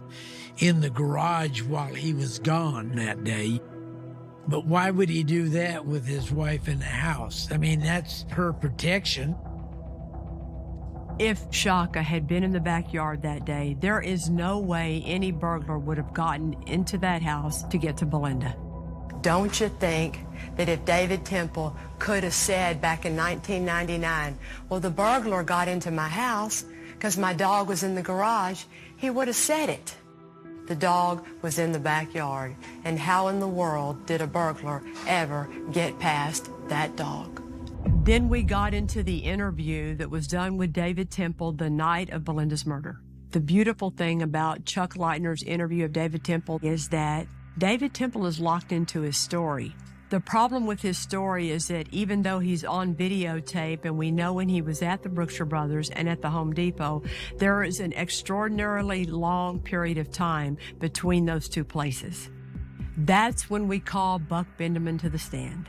in the garage while he was gone that day. But why would he do that with his wife in the house? I mean, that's her protection. If Shaka had been in the backyard that day, there is no way any burglar would have gotten into that house to get to Belinda. Don't you think that if David Temple could have said back in 1999, well, the burglar got into my house because my dog was in the garage, he would have said it. The dog was in the backyard, and how in the world did a burglar ever get past that dog? Then we got into the interview that was done with David Temple the night of Belinda's murder. The beautiful thing about Chuck Leitner's interview of David Temple is that David Temple is locked into his story. The problem with his story is that even though he's on videotape and we know when he was at the Brookshire Brothers and at the Home Depot, there is an extraordinarily long period of time between those two places. That's when we call Buck Bendeman to the stand.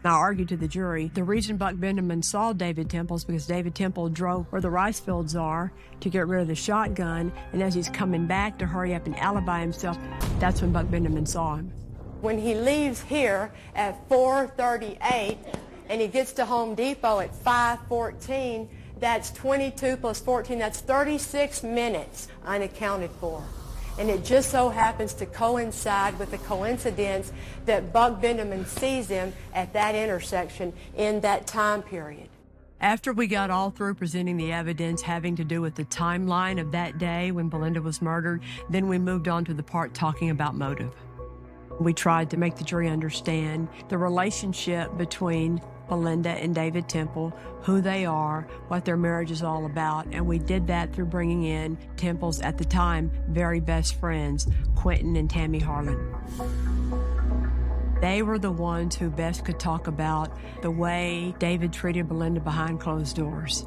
I argued to the jury, the reason Buck Bendeman saw David Temple is because David Temple drove where the rice fields are to get rid of the shotgun, and as he's coming back to hurry up and alibi himself, that's when Buck Bendeman saw him. When he leaves here at 4:38 and he gets to Home Depot at 5:14, that's 22 plus 14, that's 36 minutes unaccounted for. And it just so happens to coincide with the coincidence that Buck Bendeman sees him at that intersection in that time period. After we got all through presenting the evidence having to do with the timeline of that day when Belinda was murdered, then we moved on to the part talking about motive. We tried to make the jury understand the relationship between Belinda and David Temple, who they are, what their marriage is all about, and we did that through bringing in Temple's, at the time, very best friends, Quentin and Tammy Harlan. They were the ones who best could talk about the way David treated Belinda behind closed doors,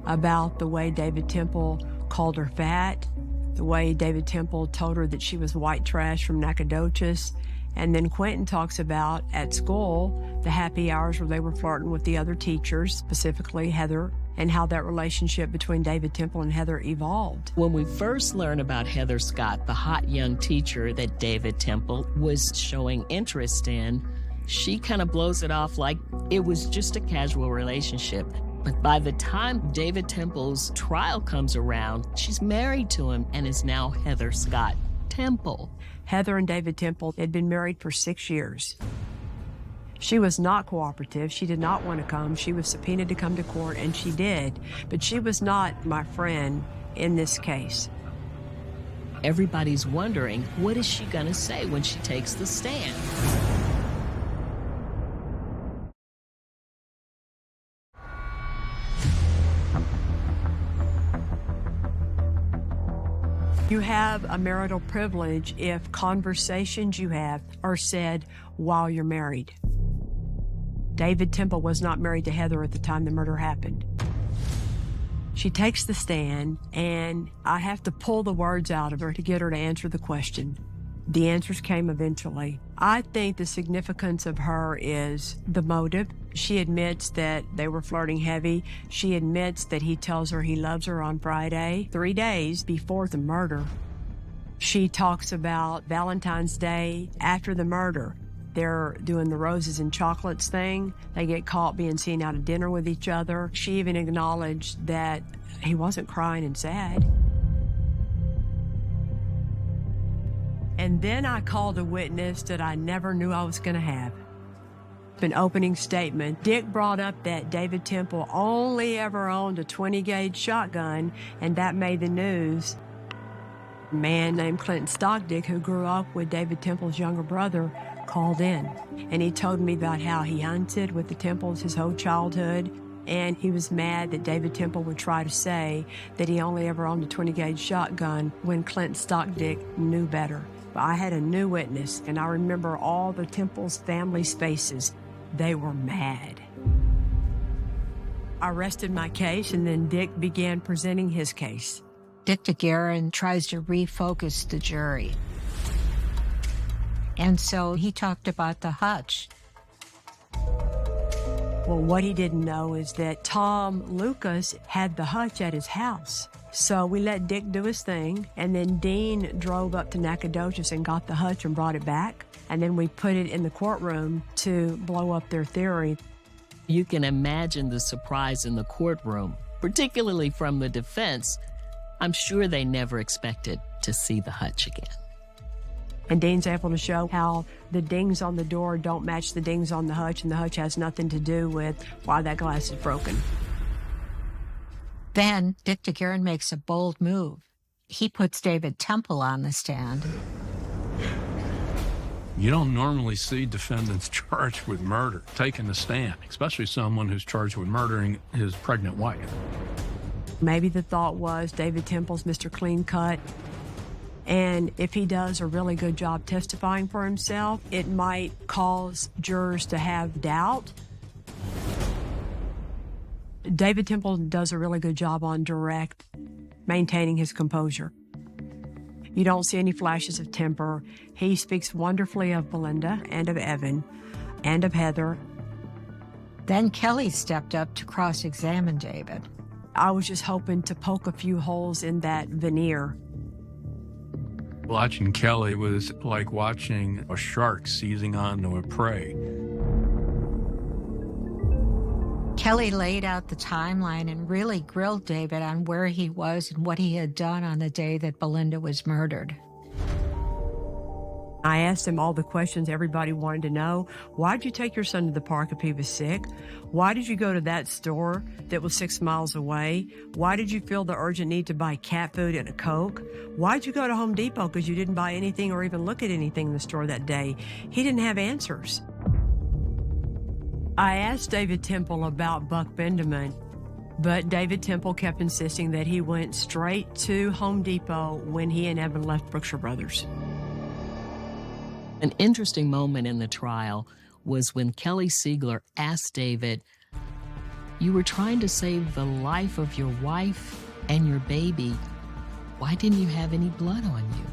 about the way David Temple called her fat, the way David Temple told her that she was white trash from Nacogdoches. And then Quentin talks about, at school, the happy hours where they were flirting with the other teachers, specifically Heather, and how that relationship between David Temple and Heather evolved. When we first learned about Heather Scott, the hot young teacher that David Temple was showing interest in, she kind of blows it off like it was just a casual relationship. But by the time David Temple's trial comes around, she's married to him and is now Heather Scott Temple. Heather and David Temple had been married for 6 years. She was not cooperative. She did not want to come. She was subpoenaed to come to court, and she did. But she was not my friend in this case. Everybody's wondering, what is she going to say when she takes the stand? You have a marital privilege if conversations you have are said while you're married. David Temple was not married to Heather at the time the murder happened. She takes the stand, and I have to pull the words out of her to get her to answer the question. The answers came eventually. I think the significance of her is the motive. She admits that they were flirting heavy. She admits that he tells her he loves her on Friday, 3 days before the murder. She talks about Valentine's Day after the murder. They're doing the roses and chocolates thing. They get caught being seen out at dinner with each other. She even acknowledged that he wasn't crying and sad. And then I called a witness that I never knew I was going to have. An opening statement. Dick brought up that David Temple only ever owned a 20-gauge shotgun, and that made the news. A man named Clinton Stockdick, who grew up with David Temple's younger brother, called in, and he told me about how he hunted with the Temples his whole childhood, and he was mad that David Temple would try to say that he only ever owned a 20-gauge shotgun when Clinton Stockdick knew better. But I had a new witness, and I remember all the Temple's family's faces. They were mad. I rested my case, and then Dick began presenting his case. Dick DeGuerin tries to refocus the jury. And so he talked about the hutch. Well, what he didn't know is that Tom Lucas had the hutch at his house. So we let Dick do his thing, and then Dean drove up to Nacogdoches and got the hutch and brought it back. And then we put it in the courtroom to blow up their theory. You can imagine the surprise in the courtroom, particularly from the defense. I'm sure they never expected to see the hutch again. And Dean's able to show how the dings on the door don't match the dings on the hutch, and the hutch has nothing to do with why that glass is broken. Then Dick DeGuerin makes a bold move. He puts David Temple on the stand. You don't normally see defendants charged with murder taking the stand, especially someone who's charged with murdering his pregnant wife. Maybe the thought was David Temple's Mr. Clean Cut. And if he does a really good job testifying for himself, it might cause jurors to have doubt. David Temple does a really good job on direct, maintaining his composure. You don't see any flashes of temper. He speaks wonderfully of Belinda and of Evan and of Heather. Then Kelly stepped up to cross-examine David. I was just hoping to poke a few holes in that veneer. Watching Kelly was like watching a shark seizing onto a prey. Kelly laid out the timeline and really grilled David on where he was and what he had done on the day that Belinda was murdered. I asked him all the questions everybody wanted to know. Why'd you take your son to the park if he was sick? Why did you go to that store that was 6 miles away? Why did you feel the urgent need to buy cat food and a Coke? Why'd you go to Home Depot? Because you didn't buy anything or even look at anything in the store that day. He didn't have answers. I asked David Temple about Buck Benjamin, but David Temple kept insisting that he went straight to Home Depot when he and Evan left Brookshire Brothers. An interesting moment in the trial was when Kelly Siegler asked David, "You were trying to save the life of your wife and your baby. Why didn't you have any blood on you?"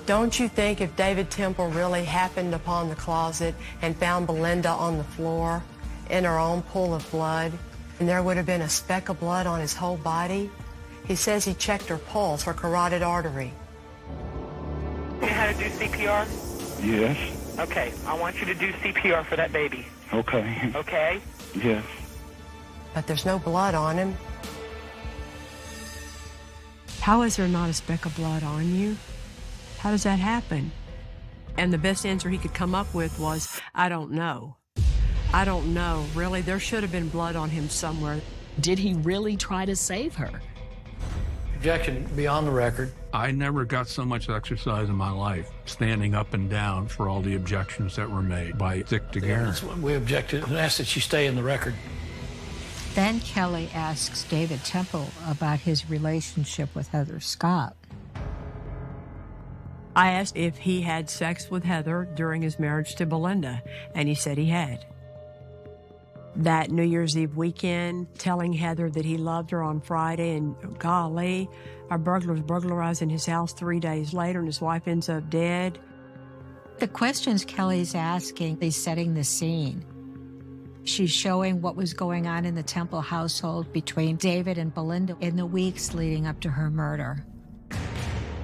Don't you think if David Temple really happened upon the closet and found Belinda on the floor in her own pool of blood, and there would have been a speck of blood on his whole body? He says he checked her pulse, her carotid artery. You know how to do CPR? Yes. Okay, I want you to do CPR for that baby. Okay. Okay? Yes. But there's no blood on him. How is there not a speck of blood on you? How does that happen? And the best answer he could come up with was, I don't know. I don't know. Really, there should have been blood on him somewhere. Did he really try to save her? Objection, beyond the record. I never got so much exercise in my life, standing up and down for all the objections that were made by Dick DeGuerin. We objected and asked that she stay in the record. Then Kelly asks David Temple about his relationship with Heather Scott. I asked if he had sex with Heather during his marriage to Belinda, and he said he had. That New Year's Eve weekend, telling Heather that he loved her on Friday, and golly, our burglars burglarizing his house 3 days later, and his wife ends up dead. The questions Kelly's asking, he's setting the scene. She's showing what was going on in the Temple household between David and Belinda in the weeks leading up to her murder.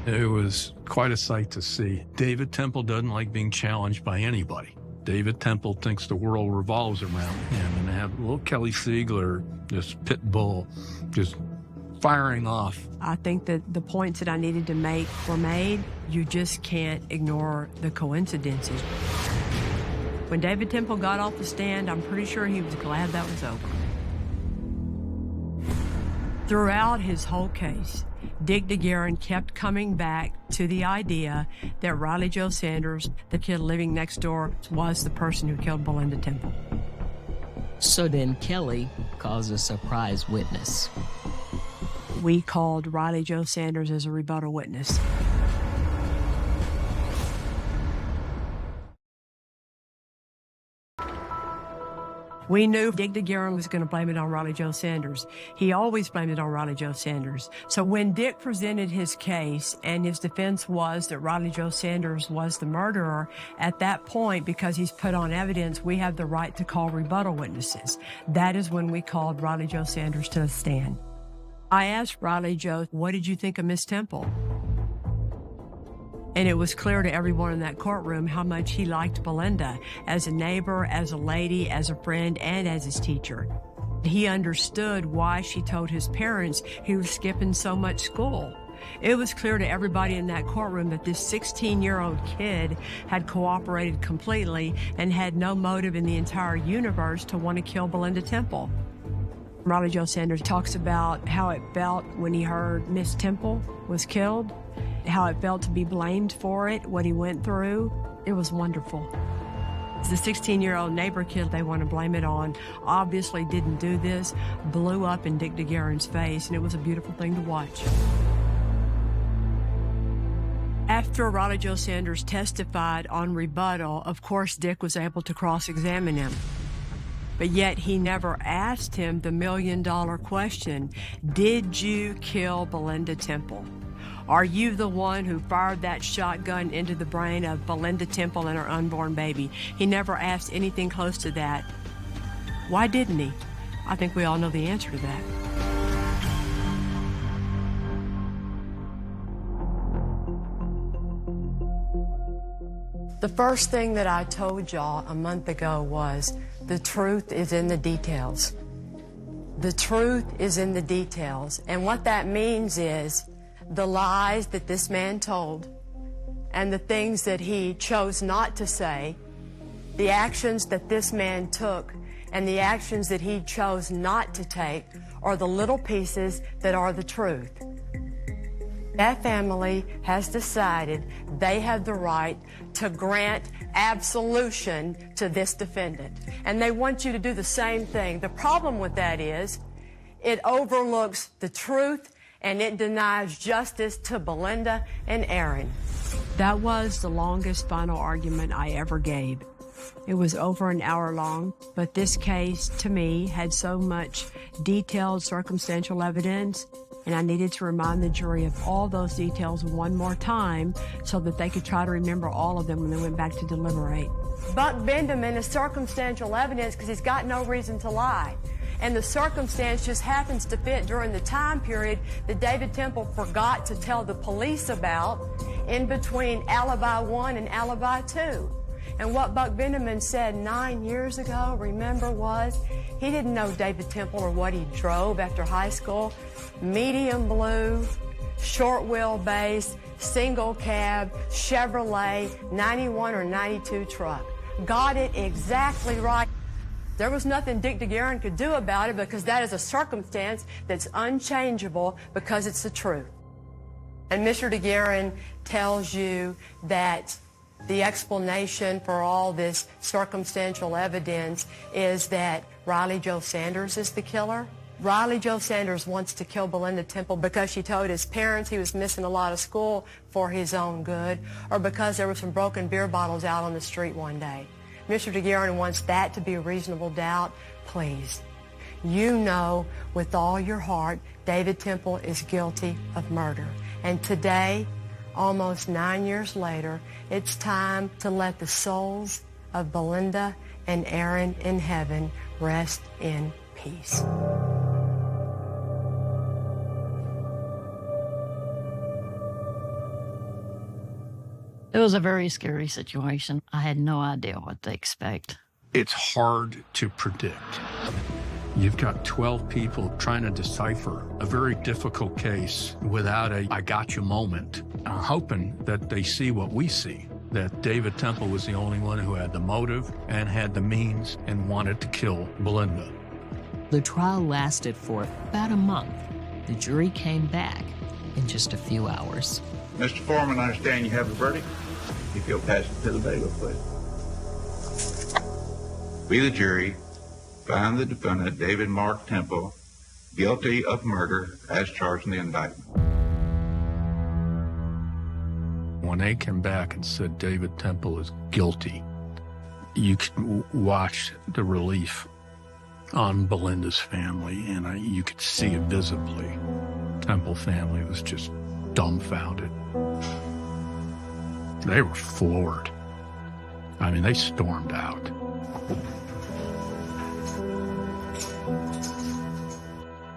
It was quite a sight to see. David Temple doesn't like being challenged by anybody. David Temple thinks the world revolves around him, and to have little Kelly Siegler, this pit bull, just firing off. I think that the points that I needed to make were made. You just can't ignore the coincidences. When David Temple got off the stand, I'm pretty sure he was glad that was over. Throughout his whole case, Dick DeGuerin kept coming back to the idea that Riley Joe Sanders, the kid living next door, was the person who killed Belinda Temple. So then Kelly calls a surprise witness. We called Riley Joe Sanders as a rebuttal witness. We knew Dick DeGuerin was going to blame it on Riley Joe Sanders. He always blamed it on Riley Joe Sanders. So when Dick presented his case and his defense was that Riley Joe Sanders was the murderer, at that point, because he's put on evidence, we have the right to call rebuttal witnesses. That is when we called Riley Joe Sanders to the stand. I asked Riley Joe, what did you think of Miss Temple? And it was clear to everyone in that courtroom how much he liked Belinda as a neighbor, as a lady, as a friend, and as his teacher. He understood why she told his parents he was skipping so much school. It was clear to everybody in that courtroom that this 16-year-old kid had cooperated completely and had no motive in the entire universe to want to kill Belinda Temple. Riley Joe Sanders talks about how it felt when he heard Miss Temple was killed, how it felt to be blamed for it, what he went through. It was wonderful. The 16-year-old neighbor kid they want to blame it on obviously didn't do this, blew up in Dick DeGuerin's face, and it was a beautiful thing to watch. After Riley Joe Sanders testified on rebuttal, of course, Dick was able to cross-examine him. But yet he never asked him the million-dollar question, did you kill Belinda Temple? Are you the one who fired that shotgun into the brain of Belinda Temple and her unborn baby? He never asked anything close to that. Why didn't he? I think we all know the answer to that. The first thing that I told y'all a month ago was the truth is in the details. The truth is in the details. And what that means is the lies that this man told and the things that he chose not to say, the actions that this man took and the actions that he chose not to take are the little pieces that are the truth. That family has decided they have the right to grant absolution to this defendant. And they want you to do the same thing. The problem with that is it overlooks the truth and it denies justice to Belinda and Aaron. That was the longest final argument I ever gave. It was over an hour long, but this case, to me, had so much detailed circumstantial evidence, and I needed to remind the jury of all those details one more time so that they could try to remember all of them when they went back to deliberate. Buck Benjamin is circumstantial evidence because he's got no reason to lie. And the circumstance just happens to fit during the time period that David Temple forgot to tell the police about in between Alibi 1 and Alibi 2. And what Buck Benjamin said 9 years ago, remember, was he didn't know David Temple or what he drove after high school. Medium blue, short wheelbase, single cab, Chevrolet, 91 or 92 truck. Got it exactly right. There was nothing Dick DeGuerin could do about it because that is a circumstance that's unchangeable because it's the truth. And Mr. DeGuerin tells you that the explanation for all this circumstantial evidence is that Riley Joe Sanders is the killer. Riley Joe Sanders wants to kill Belinda Temple because she told his parents he was missing a lot of school for his own good, or because there were some broken beer bottles out on the street one day. Mr. DeGuerin wants that to be a reasonable doubt. Please, you know with all your heart David Temple is guilty of murder. And today, almost 9 years later, it's time to let the souls of Belinda and Aaron in heaven rest in peace. It was a very scary situation. I had no idea what to expect. It's hard to predict. You've got 12 people trying to decipher a very difficult case without a I got you moment. I'm hoping that they see what we see, that David Temple was the only one who had the motive and had the means and wanted to kill Belinda. The trial lasted for about a month. The jury came back in just a few hours. Mr. Foreman, I understand you have a verdict. If you'll pass it to the bailiff, please. We, the jury, find the defendant, David Mark Temple, guilty of murder as charged in the indictment. When they came back and said David Temple is guilty, you could watch the relief on Belinda's family, and you could see it visibly. Temple family was just dumbfounded. They were floored. I mean, they stormed out.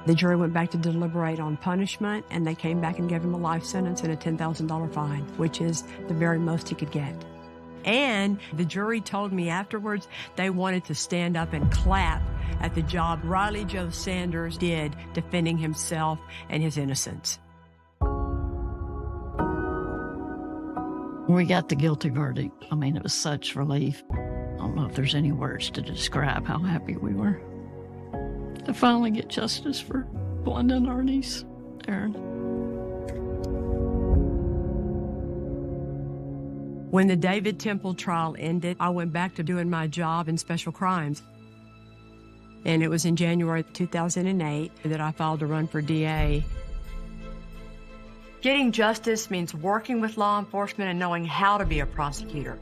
The jury went back to deliberate on punishment, and they came back and gave him a life sentence and a $10,000 fine, which is the very most he could get. And the jury told me afterwards they wanted to stand up and clap at the job Riley Joe Sanders did defending himself and his innocence. We got the guilty verdict. I mean, it was such relief. I don't know if there's any words to describe how happy we were to finally get justice for Belinda and our niece, Aaron. When the David Temple trial ended, I went back to doing my job in special crimes. And it was in January 2008 that I filed to run for DA. Getting justice means working with law enforcement and knowing how to be a prosecutor.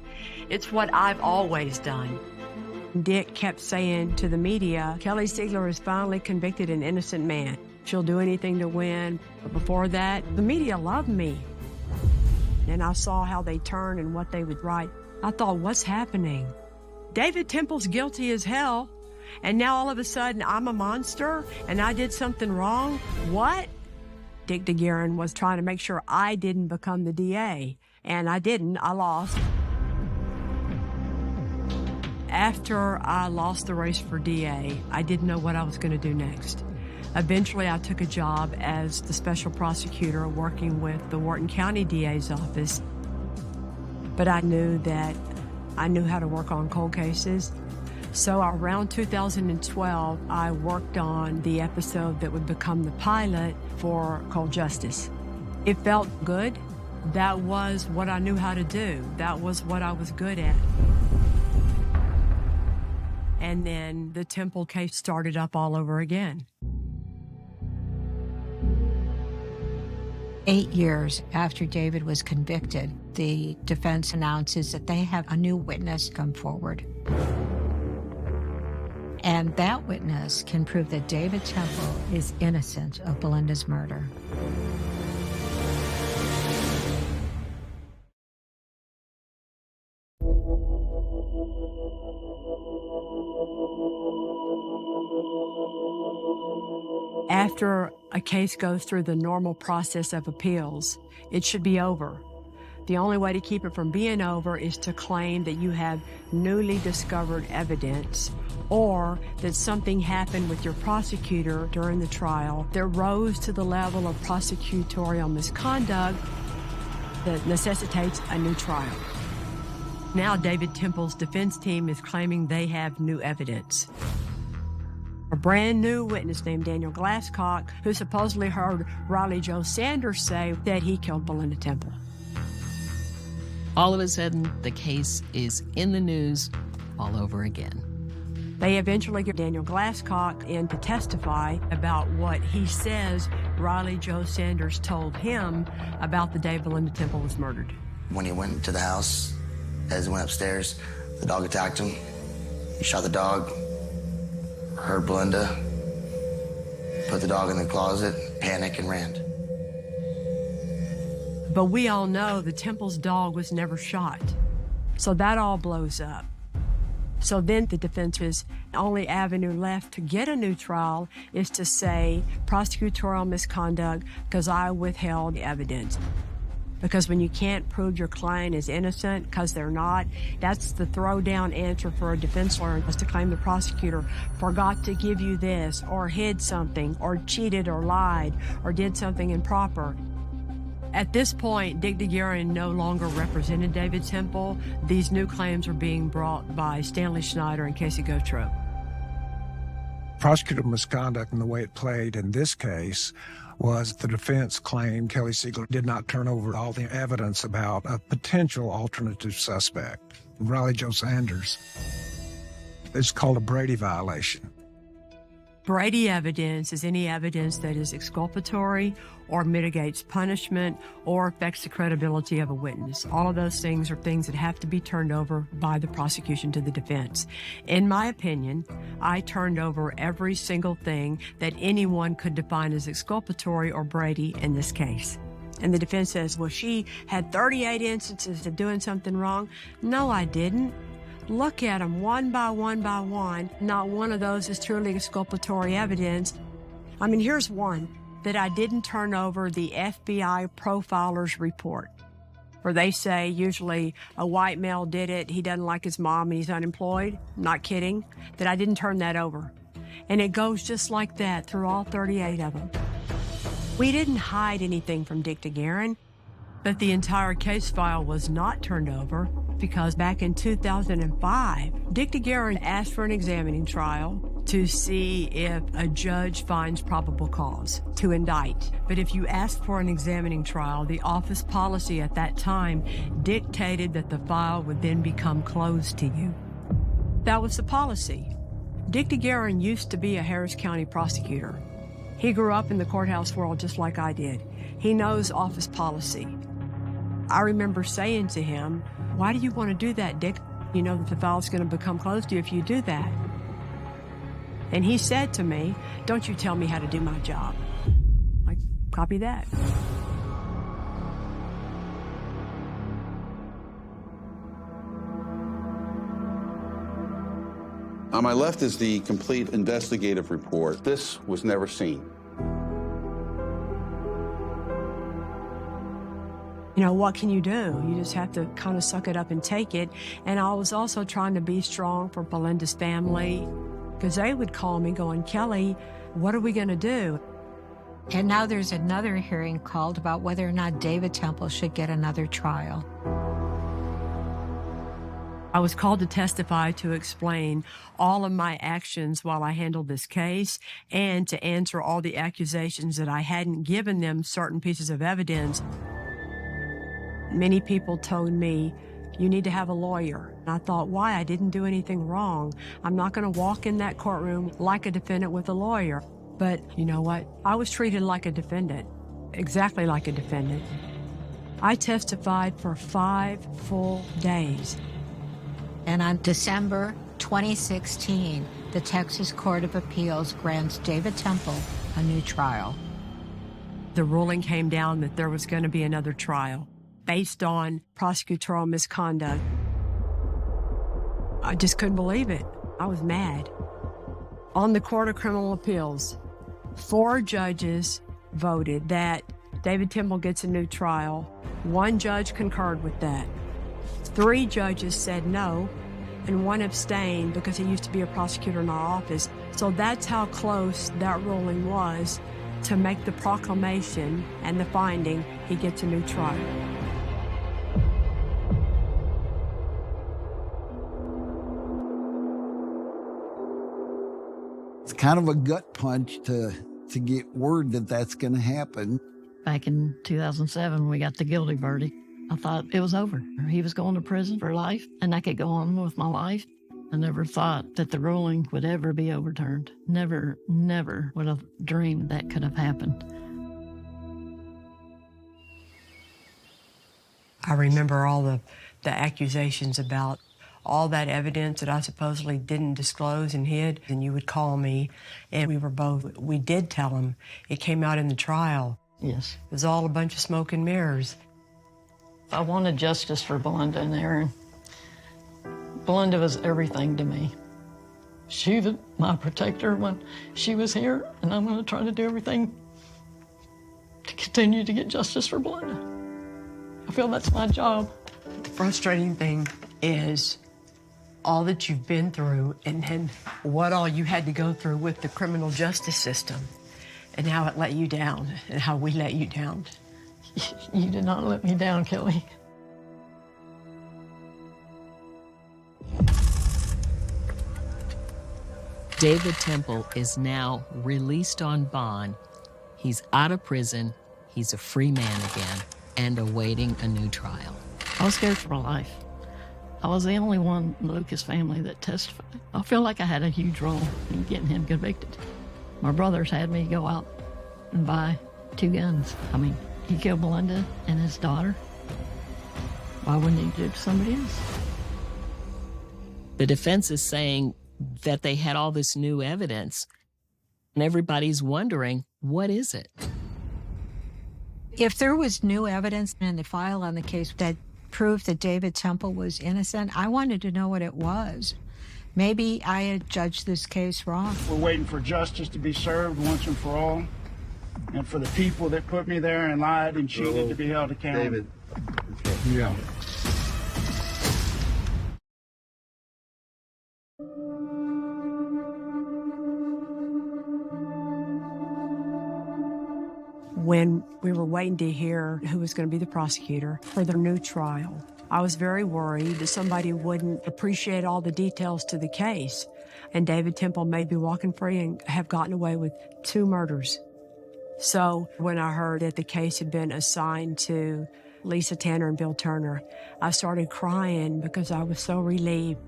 It's what I've always done. Dick kept saying to the media, Kelly Siegler has finally convicted an innocent man. She'll do anything to win. But before that, the media loved me. And I saw how they turned and what they would write. I thought, what's happening? David Temple's guilty as hell, and now all of a sudden I'm a monster and I did something wrong? What? Dick DeGuerin was trying to make sure I didn't become the DA, and I didn't. I lost. After I lost the race for DA, I didn't know what I was going to do next. Eventually, I took a job as the special prosecutor working with the Wharton County DA's office. But I knew that I knew how to work on cold cases. So around 2012, I worked on the episode that would become the pilot for Cold Justice. It felt good. That was what I knew how to do. That was what I was good at. And then the Temple case started up all over again. 8 years after David was convicted, the defense announces that they have a new witness come forward. And that witness can prove that David Temple is innocent of Belinda's murder. After a case goes through the normal process of appeals, it should be over. The only way to keep it from being over is to claim that you have newly discovered evidence or that something happened with your prosecutor during the trial that rose to the level of prosecutorial misconduct that necessitates a new trial. Now David Temple's defense team is claiming they have new evidence. A brand new witness named Daniel Glasscock, who supposedly heard Riley Joe Sanders say that he killed Belinda Temple. All of a sudden, the case is in the news all over again. They eventually get Daniel Glasscock in to testify about what he says Riley Joe Sanders told him about the day Belinda Temple was murdered. When he went to the house, as he went upstairs, the dog attacked him. He shot the dog, heard Belinda, put the dog in the closet, panicked, and ran. But we all know the Temple's dog was never shot. So that all blows up. So then the defense's only avenue left to get a new trial is to say prosecutorial misconduct because I withheld evidence. Because when you can't prove your client is innocent because they're not, that's the throwdown answer for a defense lawyer, is to claim the prosecutor forgot to give you this, or hid something, or cheated or lied, or did something improper. At this point, Dick DeGuerin no longer represented David Temple. These new claims were being brought by Stanley Schneider and Casey Gautreaux. Prosecutorial misconduct in the way it played in this case was the defense claimed Kelly Siegler did not turn over all the evidence about a potential alternative suspect, Riley Joe Sanders. It's called a Brady violation. Brady evidence is any evidence that is exculpatory or mitigates punishment or affects the credibility of a witness. All of those things are things that have to be turned over by the prosecution to the defense. In my opinion, I turned over every single thing that anyone could define as exculpatory or Brady in this case. And the defense says, well, she had 38 instances of doing something wrong. No, I didn't. Look at them one by one by one. Not one of those is truly exculpatory evidence. I mean, here's one, that I didn't turn over the FBI profiler's report, where they say usually a white male did it, he doesn't like his mom and he's unemployed. I'm not kidding. That I didn't turn that over. And it goes just like that through all 38 of them. We didn't hide anything from Dick DeGuerin, but the entire case file was not turned over because back in 2005, Dick DeGuerin asked for an examining trial to see if a judge finds probable cause to indict. But if you ask for an examining trial, the office policy at that time dictated that the file would then become closed to you. That was the policy. Dick DeGuerin used to be a Harris County prosecutor. He grew up in the courthouse world just like I did. He knows office policy. I remember saying to him, why do you want to do that, Dick? You know that the file's going to become closed to you if you do that. And he said to me, don't you tell me how to do my job. Like, copy that. On my left is the complete investigative report. This was never seen. You know, what can you do? You just have to kind of suck it up and take it. And I was also trying to be strong for Belinda's family, because they would call me going, Kelly, what are we going to do? And now there's another hearing called about whether or not David Temple should get another trial. I was called to testify to explain all of my actions while I handled this case and to answer all the accusations that I hadn't given them certain pieces of evidence. Many people told me, you need to have a lawyer. And I thought, why? I didn't do anything wrong. I'm not going to walk in that courtroom like a defendant with a lawyer. But you know what? I was treated like a defendant, exactly like a defendant. I testified for 5 full days. And on December 2016, the Texas Court of Appeals grants David Temple a new trial. The ruling came down that there was going to be another trial based on prosecutorial misconduct. I just couldn't believe it. I was mad. On the Court of Criminal Appeals, 4 judges voted that David Temple gets a new trial. 1 judge concurred with that. 3 judges said no, and 1 abstained because he used to be a prosecutor in our office. So that's how close that ruling was to make the proclamation and the finding he gets a new trial. It's kind of a gut punch to get word that that's going to happen. Back in 2007, when we got the guilty verdict, I thought it was over. He was going to prison for life, and I could go on with my life. I never thought that the ruling would ever be overturned. Never would have dreamed that could have happened. I remember all the accusations about all that evidence that I supposedly didn't disclose and hid. And you would call me, and we did tell him. It came out in the trial. Yes. It was all a bunch of smoke and mirrors. I wanted justice for Belinda and Aaron. Belinda was everything to me. She was my protector when she was here, and I'm going to try to do everything to continue to get justice for Belinda. I feel that's my job. The frustrating thing is all that you've been through and what all you had to go through with the criminal justice system and how it let you down and how we let you down. You did not let me down, Kelly. David Temple is now released on bond. He's out of prison. He's a free man again and awaiting a new trial. I was scared for my life. I was the only one in the Lucas family that testified. I feel like I had a huge role in getting him convicted. My brothers had me go out and buy 2 guns. I mean, he killed Belinda and his daughter. Why wouldn't he do it to somebody else? The defense is saying that they had all this new evidence, and everybody's wondering, what is it? If there was new evidence in the file on the case that proved that David Temple was innocent, I wanted to know what it was. Maybe I had judged this case wrong. We're waiting for justice to be served once and for all, and for the people that put me there and lied and cheated to be held accountable. David. Yeah. When we were waiting to hear who was going to be the prosecutor for their new trial, I was very worried that somebody wouldn't appreciate all the details to the case. And David Temple may be walking free and have gotten away with 2 murders. So when I heard that the case had been assigned to Lisa Tanner and Bill Turner, I started crying because I was so relieved.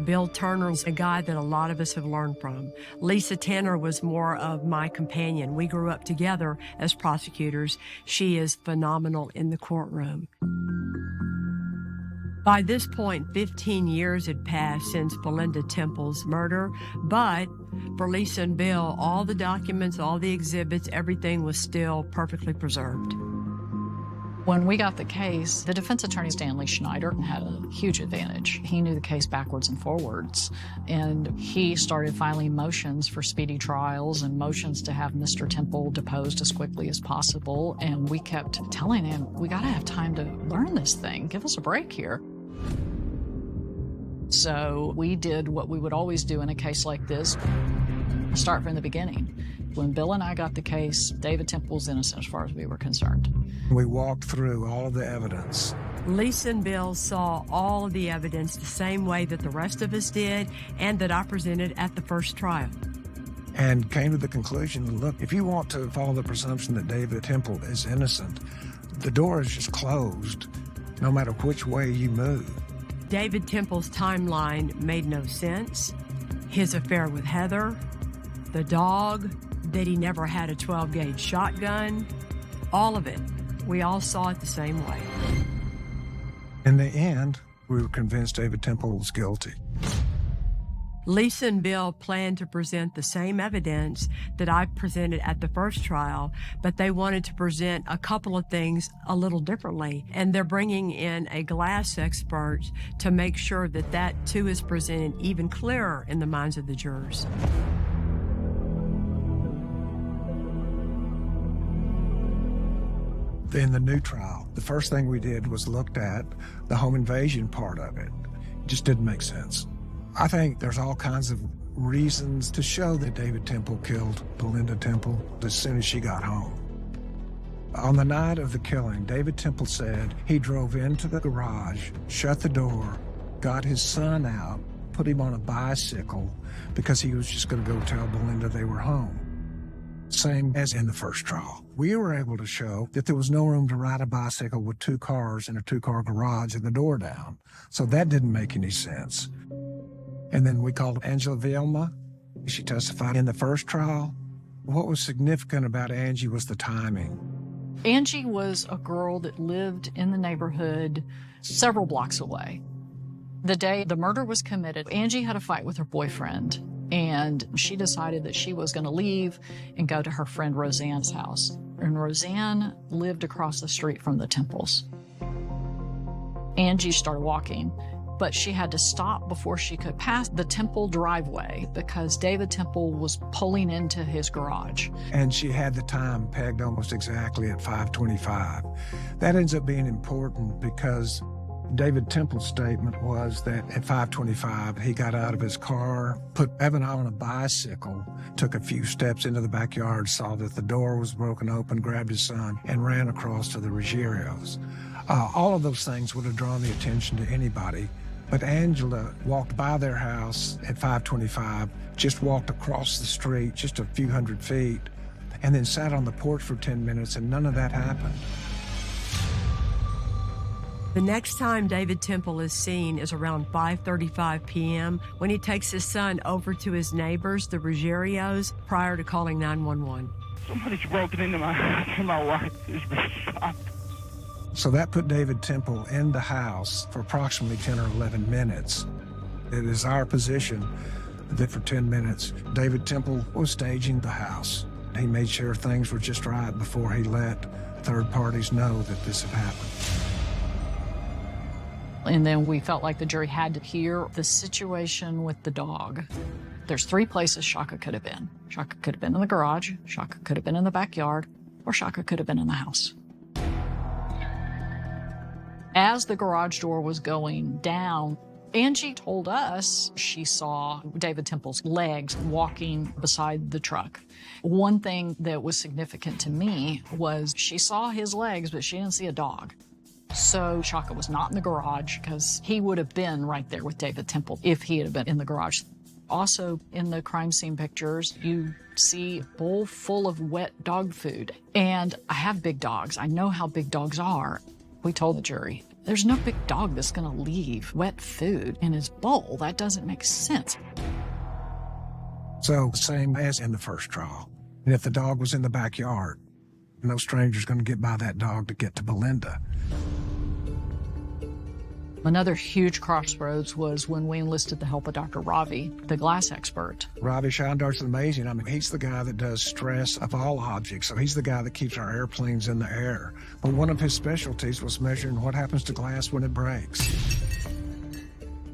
Bill Turner's a guy that a lot of us have learned from. Lisa Tanner was more of my companion. We grew up together as prosecutors. She is phenomenal in the courtroom. By this point, 15 years had passed since Belinda Temple's murder, but for Lisa and Bill, all the documents, all the exhibits, everything was still perfectly preserved. When we got the case, the defense attorney, Stanley Schneider, had a huge advantage. He knew the case backwards and forwards, and he started filing motions for speedy trials and motions to have Mr. Temple deposed as quickly as possible, and we kept telling him, we gotta have time to learn this thing. Give us a break here. So we did what we would always do in a case like this, start from the beginning. When Bill and I got the case, David Temple was innocent as far as we were concerned. We walked through all of the evidence. Lisa and Bill saw all of the evidence the same way that the rest of us did and that I presented at the first trial. And came to the conclusion, look, if you want to follow the presumption that David Temple is innocent, the door is just closed, no matter which way you move. David Temple's timeline made no sense. His affair with Heather, the dog, that he never had a 12-gauge shotgun, all of it. We all saw it the same way. In the end, we were convinced David Temple was guilty. Lisa and Bill planned to present the same evidence that I presented at the first trial, but they wanted to present a couple of things a little differently. And they're bringing in a glass expert to make sure that that too is presented even clearer in the minds of the jurors. In the new trial, the first thing we did was looked at the home invasion part of it. It just didn't make sense. I think there's all kinds of reasons to show that David Temple killed Belinda Temple as soon as she got home. On the night of the killing, David Temple said he drove into the garage, shut the door, got his son out, put him on a bicycle because he was just going to go tell Belinda they were home. Same as in the first trial. We were able to show that there was no room to ride a bicycle with two cars in a two-car garage and the door down. So that didn't make any sense. And then we called Angela Vielma. She testified in the first trial. What was significant about Angie was the timing. Angie was a girl that lived in the neighborhood several blocks away. The day the murder was committed, Angie had a fight with her boyfriend, and she decided that she was going to leave and go to her friend Roseanne's house. And Roseanne lived across the street from the Temples. Angie started walking, but she had to stop before she could pass the Temple driveway because David Temple was pulling into his garage. And she had the time pegged almost exactly at 5:25. That ends up being important because David Temple's statement was that at 5:25, he got out of his car, put Evan on a bicycle, took a few steps into the backyard, saw that the door was broken open, grabbed his son, and ran across to the Ruggieros. All of those things would have drawn the attention to anybody. But Angela walked by their house at 5:25, just walked across the street just a few hundred feet, and then sat on the porch for 10 minutes, and none of that happened. The next time David Temple is seen is around 5:35 p.m. when he takes his son over to his neighbors, the Ruggieros, prior to calling 911. Somebody's broken into my house and my wife has been shot. So that put David Temple in the house for approximately 10 or 11 minutes. It is our position that for 10 minutes, David Temple was staging the house. He made sure things were just right before he let third parties know that this had happened. And then we felt like the jury had to hear the situation with the dog. There's three places Shaka could have been. Shaka could have been in the garage, Shaka could have been in the backyard, or Shaka could have been in the house. As the garage door was going down, Angie told us she saw David Temple's legs walking beside the truck. One thing that was significant to me was she saw his legs, but she didn't see a dog. So Shaka was not in the garage because he would have been right there with David Temple if he had been in the garage. Also, in the crime scene pictures, you see a bowl full of wet dog food. And I have big dogs. I know how big dogs are. We told the jury, there's no big dog that's going to leave wet food in his bowl. That doesn't make sense. So, same as in the first trial. And if the dog was in the backyard, no stranger's going to get by that dog to get to Belinda. Another huge crossroads was when we enlisted the help of Dr. Ravi, the glass expert. Ravi Shandar's amazing. I mean, he's the guy that does stress of all objects. So he's the guy that keeps our airplanes in the air. But one of his specialties was measuring what happens to glass when it breaks.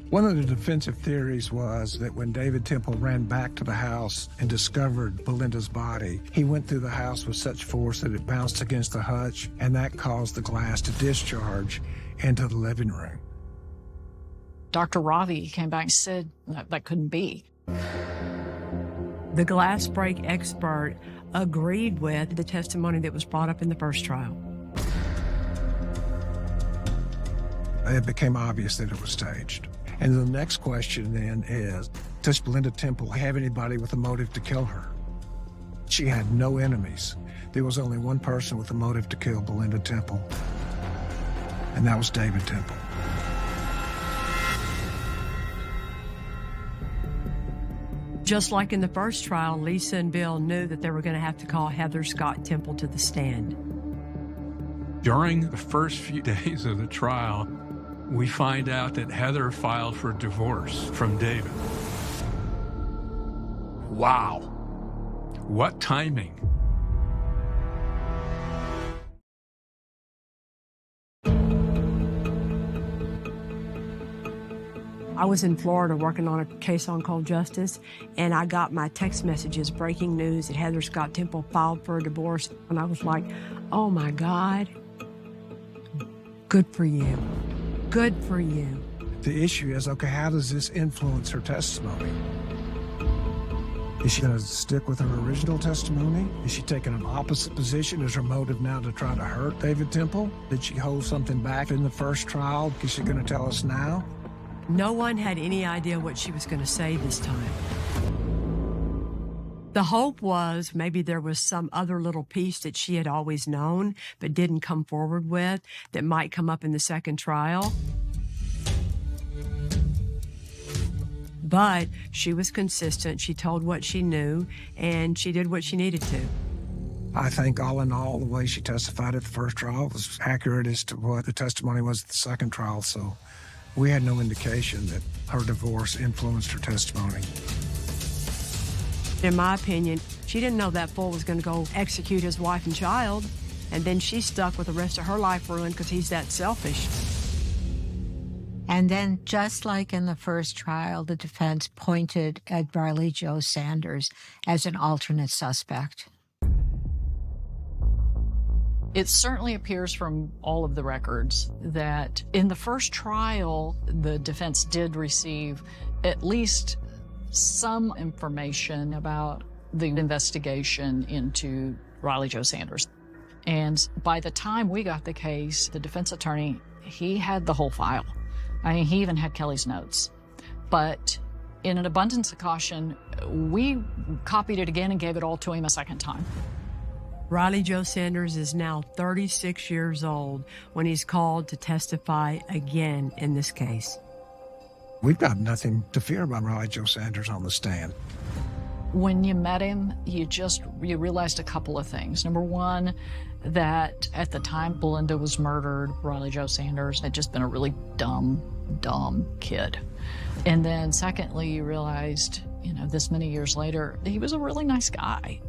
One of the defensive theories was that when David Temple ran back to the house and discovered Belinda's body, he went through the house with such force that it bounced against the hutch, and that caused the glass to discharge into the living room. Dr. Ravi came back and said that couldn't be. The glass break expert agreed with the testimony that was brought up in the first trial. It became obvious that it was staged. And the next question then is, does Belinda Temple have anybody with a motive to kill her? She had no enemies. There was only one person with a motive to kill Belinda Temple, and that was David Temple. Just like in the first trial, Lisa and Bill knew that they were going to have to call Heather Scott Temple to the stand. During the first few days of the trial, we find out that Heather filed for divorce from David. Wow. What timing. I was in Florida working on a case on Cold Justice, and I got my text messages, breaking news that Heather Scott Temple filed for a divorce. And I was like, oh my God, good for you. Good for you. The issue is, okay, how does this influence her testimony? Is she going to stick with her original testimony? Is she taking an opposite position? Is her motive now to try to hurt David Temple? Did she hold something back in the first trial? Is she going to tell us now? No one had any idea what she was going to say this time. The hope was maybe there was some other little piece that she had always known but didn't come forward with that might come up in the second trial. But she was consistent. She told what she knew, and she did what she needed to. I think all in all, the way she testified at the first trial was accurate as to what the testimony was at the second trial, so we had no indication that her divorce influenced her testimony. In my opinion, she didn't know that fool was going to go execute his wife and child, and then she's stuck with the rest of her life ruined because he's that selfish. And then, just like in the first trial, the defense pointed at Riley Jo Sanders as an alternate suspect. It certainly appears from all of the records that in the first trial, the defense did receive at least some information about the investigation into Riley Jo Sanders. And by the time we got the case, the defense attorney, he had the whole file. I mean, he even had Kelly's notes. But in an abundance of caution, we copied it again and gave it all to him a second time. Riley Jo Sanders is now 36 years old when he's called to testify again in this case. We've got nothing to fear about Riley Jo Sanders on the stand. When you met him, you realized a couple of things. Number one, that at the time Belinda was murdered, Riley Jo Sanders had just been a really dumb kid. And then secondly, you realized, this many years later, he was a really nice guy.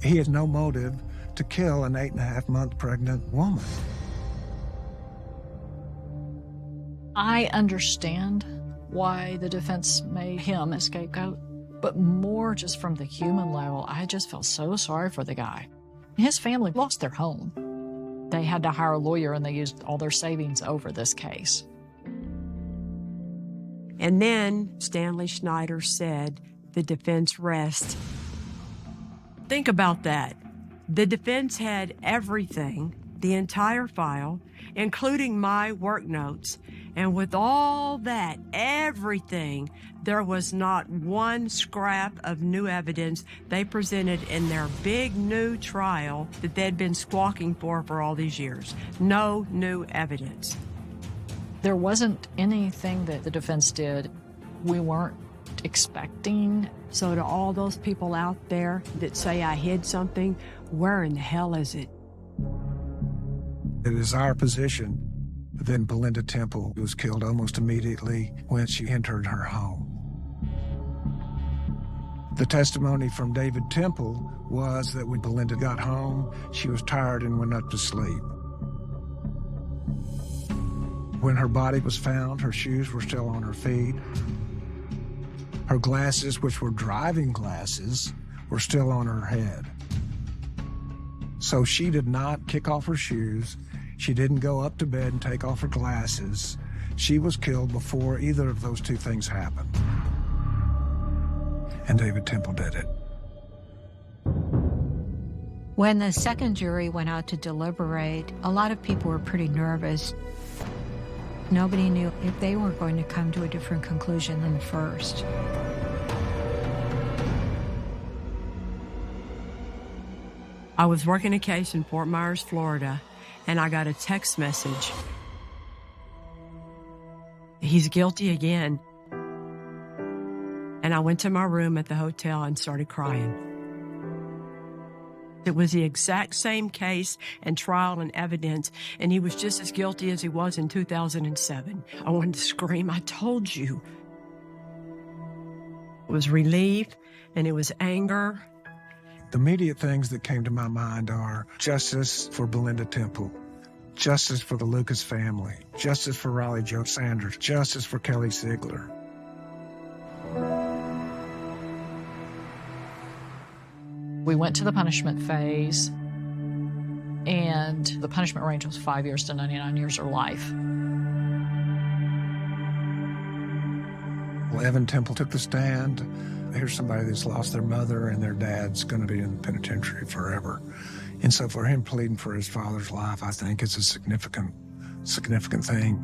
He has no motive to kill an 8.5-month pregnant woman. I understand why the defense made him a scapegoat, but more just from the human level, I just felt so sorry for the guy. His family lost their home. They had to hire a lawyer, and they used all their savings over this case. And then Stanley Schneider said the defense rests. Think about that. The defense had everything, the entire file, including my work notes. And with all that, everything, there was not one scrap of new evidence they presented in their big new trial that they'd been squawking for all these years. No new evidence. There wasn't anything that the defense did we weren't expecting. So to all those people out there that say I hid something, where in the hell is it? It is our position that Belinda Temple was killed almost immediately when she entered her home. The testimony from David Temple was that when Belinda got home, she was tired and went up to sleep. When her body was found, her shoes were still on her feet. Her glasses, which were driving glasses, were still on her head. So she did not kick off her shoes. She didn't go up to bed and take off her glasses. She was killed before either of those two things happened. And David Temple did it. When the second jury went out to deliberate, a lot of people were pretty nervous. Nobody knew if they were going to come to a different conclusion than the first. I was working a case in Fort Myers, Florida, and I got a text message. He's guilty again. And I went to my room at the hotel and started crying. It was the exact same case and trial and evidence, and he was just as guilty as he was in 2007. I wanted to scream, I told you. It was relief, and it was anger. The immediate things that came to my mind are justice for Belinda Temple, justice for the Lucas family, justice for Riley Jo Sanders, justice for Kelly Siegler. We went to the punishment phase, and the punishment range was 5 years to 99 years or life. Well, Evan Temple took the stand. Here's somebody that's lost their mother, and their dad's going to be in the penitentiary forever. And so for him pleading for his father's life, I think it's a significant thing.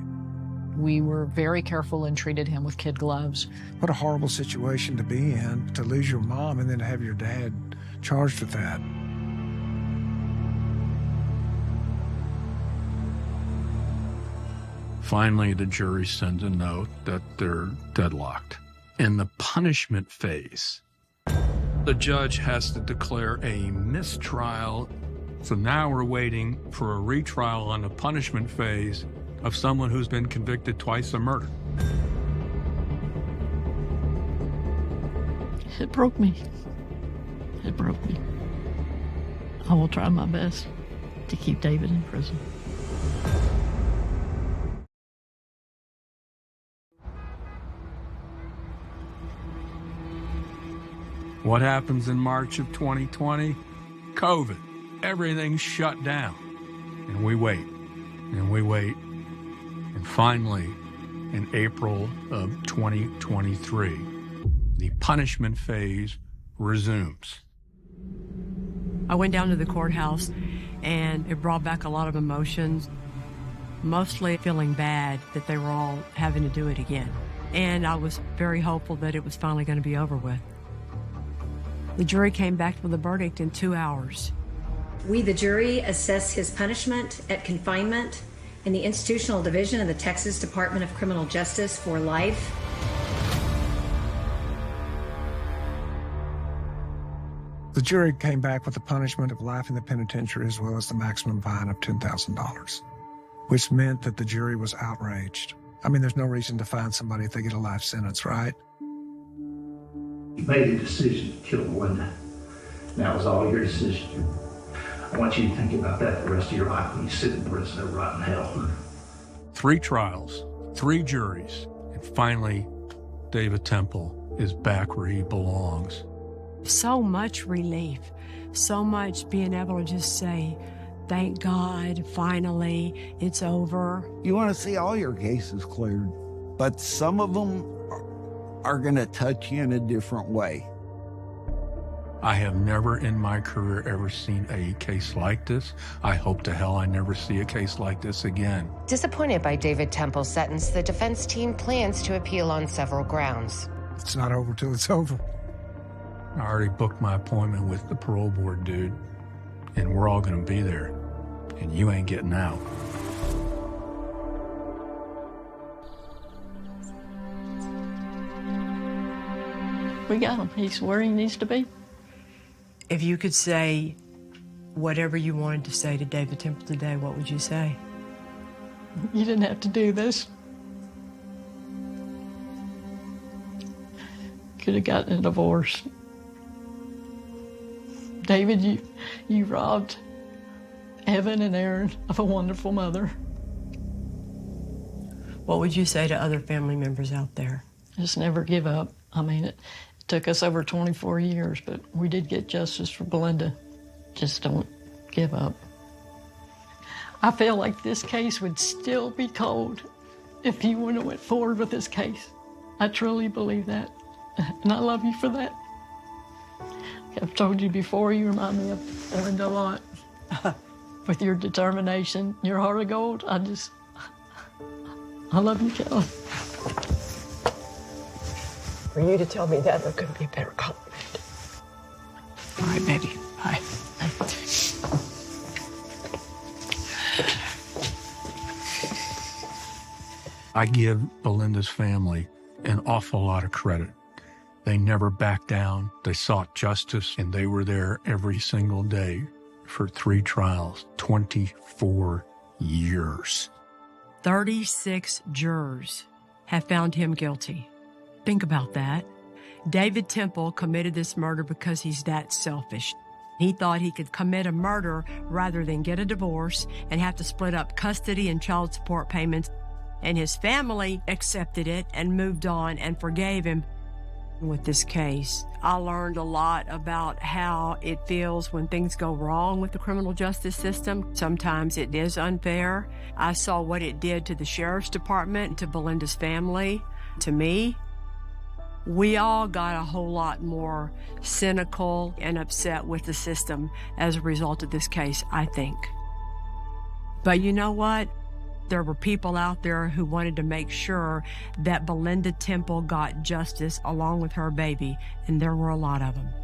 We were very careful and treated him with kid gloves. What a horrible situation to be in, to lose your mom and then to have your dad charged with that. Finally, the jury sends a note that they're deadlocked. In the punishment phase, the judge has to declare a mistrial. So now we're waiting for a retrial on the punishment phase of someone who's been convicted twice of murder. It broke me. It broke me. I will try my best to keep David in prison. What happens in March of 2020? COVID. Everything's shut down. And we wait. And we wait. And finally, in April of 2023, the punishment phase resumes. I went down to the courthouse, and it brought back a lot of emotions, mostly feeling bad that they were all having to do it again. And I was very hopeful that it was finally going to be over with. The jury came back with a verdict in 2 hours. We, the jury, assess his punishment at confinement in the Institutional Division of the Texas Department of Criminal Justice for life. The jury came back with the punishment of life in the penitentiary as well as the maximum fine of $10,000, which meant that the jury was outraged. I mean, there's no reason to fine somebody if they get a life sentence, right? You made a decision to kill Belinda. That was all your decision. I want you to think about that the rest of your life when you sit in prison or rot in hell. 3 trials, 3 juries, and finally, David Temple is back where he belongs. So much relief, so much being able to just say, thank God, finally, it's over. You want to see all your cases cleared, but some of them are going to touch you in a different way. I have never in my career ever seen a case like this. I hope to hell I never see a case like this again. Disappointed by David Temple's sentence, the defense team plans to appeal on several grounds. It's not over till it's over. I already booked my appointment with the parole board, dude, and we're all going to be there, and you ain't getting out. We got him. He's where he needs to be. If you could say whatever you wanted to say to David Temple today, what would you say? You didn't have to do this. Could have gotten a divorce. David, you robbed Evan and Aaron of a wonderful mother. What would you say to other family members out there? Just never give up. I mean, it took us over 24 years, but we did get justice for Belinda. Just don't give up. I feel like this case would still be cold if he wouldn't have went forward with this case. I truly believe that, and I love you for that. I've told you before, you remind me of Belinda a lot. With your determination, your heart of gold, I love you, Kelly. For you to tell me that, there couldn't be a better compliment. All right, baby. Bye. I give Belinda's family an awful lot of credit. They never backed down. They sought justice, and they were there every single day for 3 trials, 24 years. 36 jurors have found him guilty. Think about that. David Temple committed this murder because he's that selfish. He thought he could commit a murder rather than get a divorce and have to split up custody and child support payments. And his family accepted it and moved on and forgave him. With this case, I learned a lot about how it feels when things go wrong with the criminal justice system. Sometimes it is unfair. I saw what it did to the sheriff's department, to Belinda's family, to me. We all got a whole lot more cynical and upset with the system as a result of this case, I think. But you know what? There were people out there who wanted to make sure that Belinda Temple got justice along with her baby, and there were a lot of them.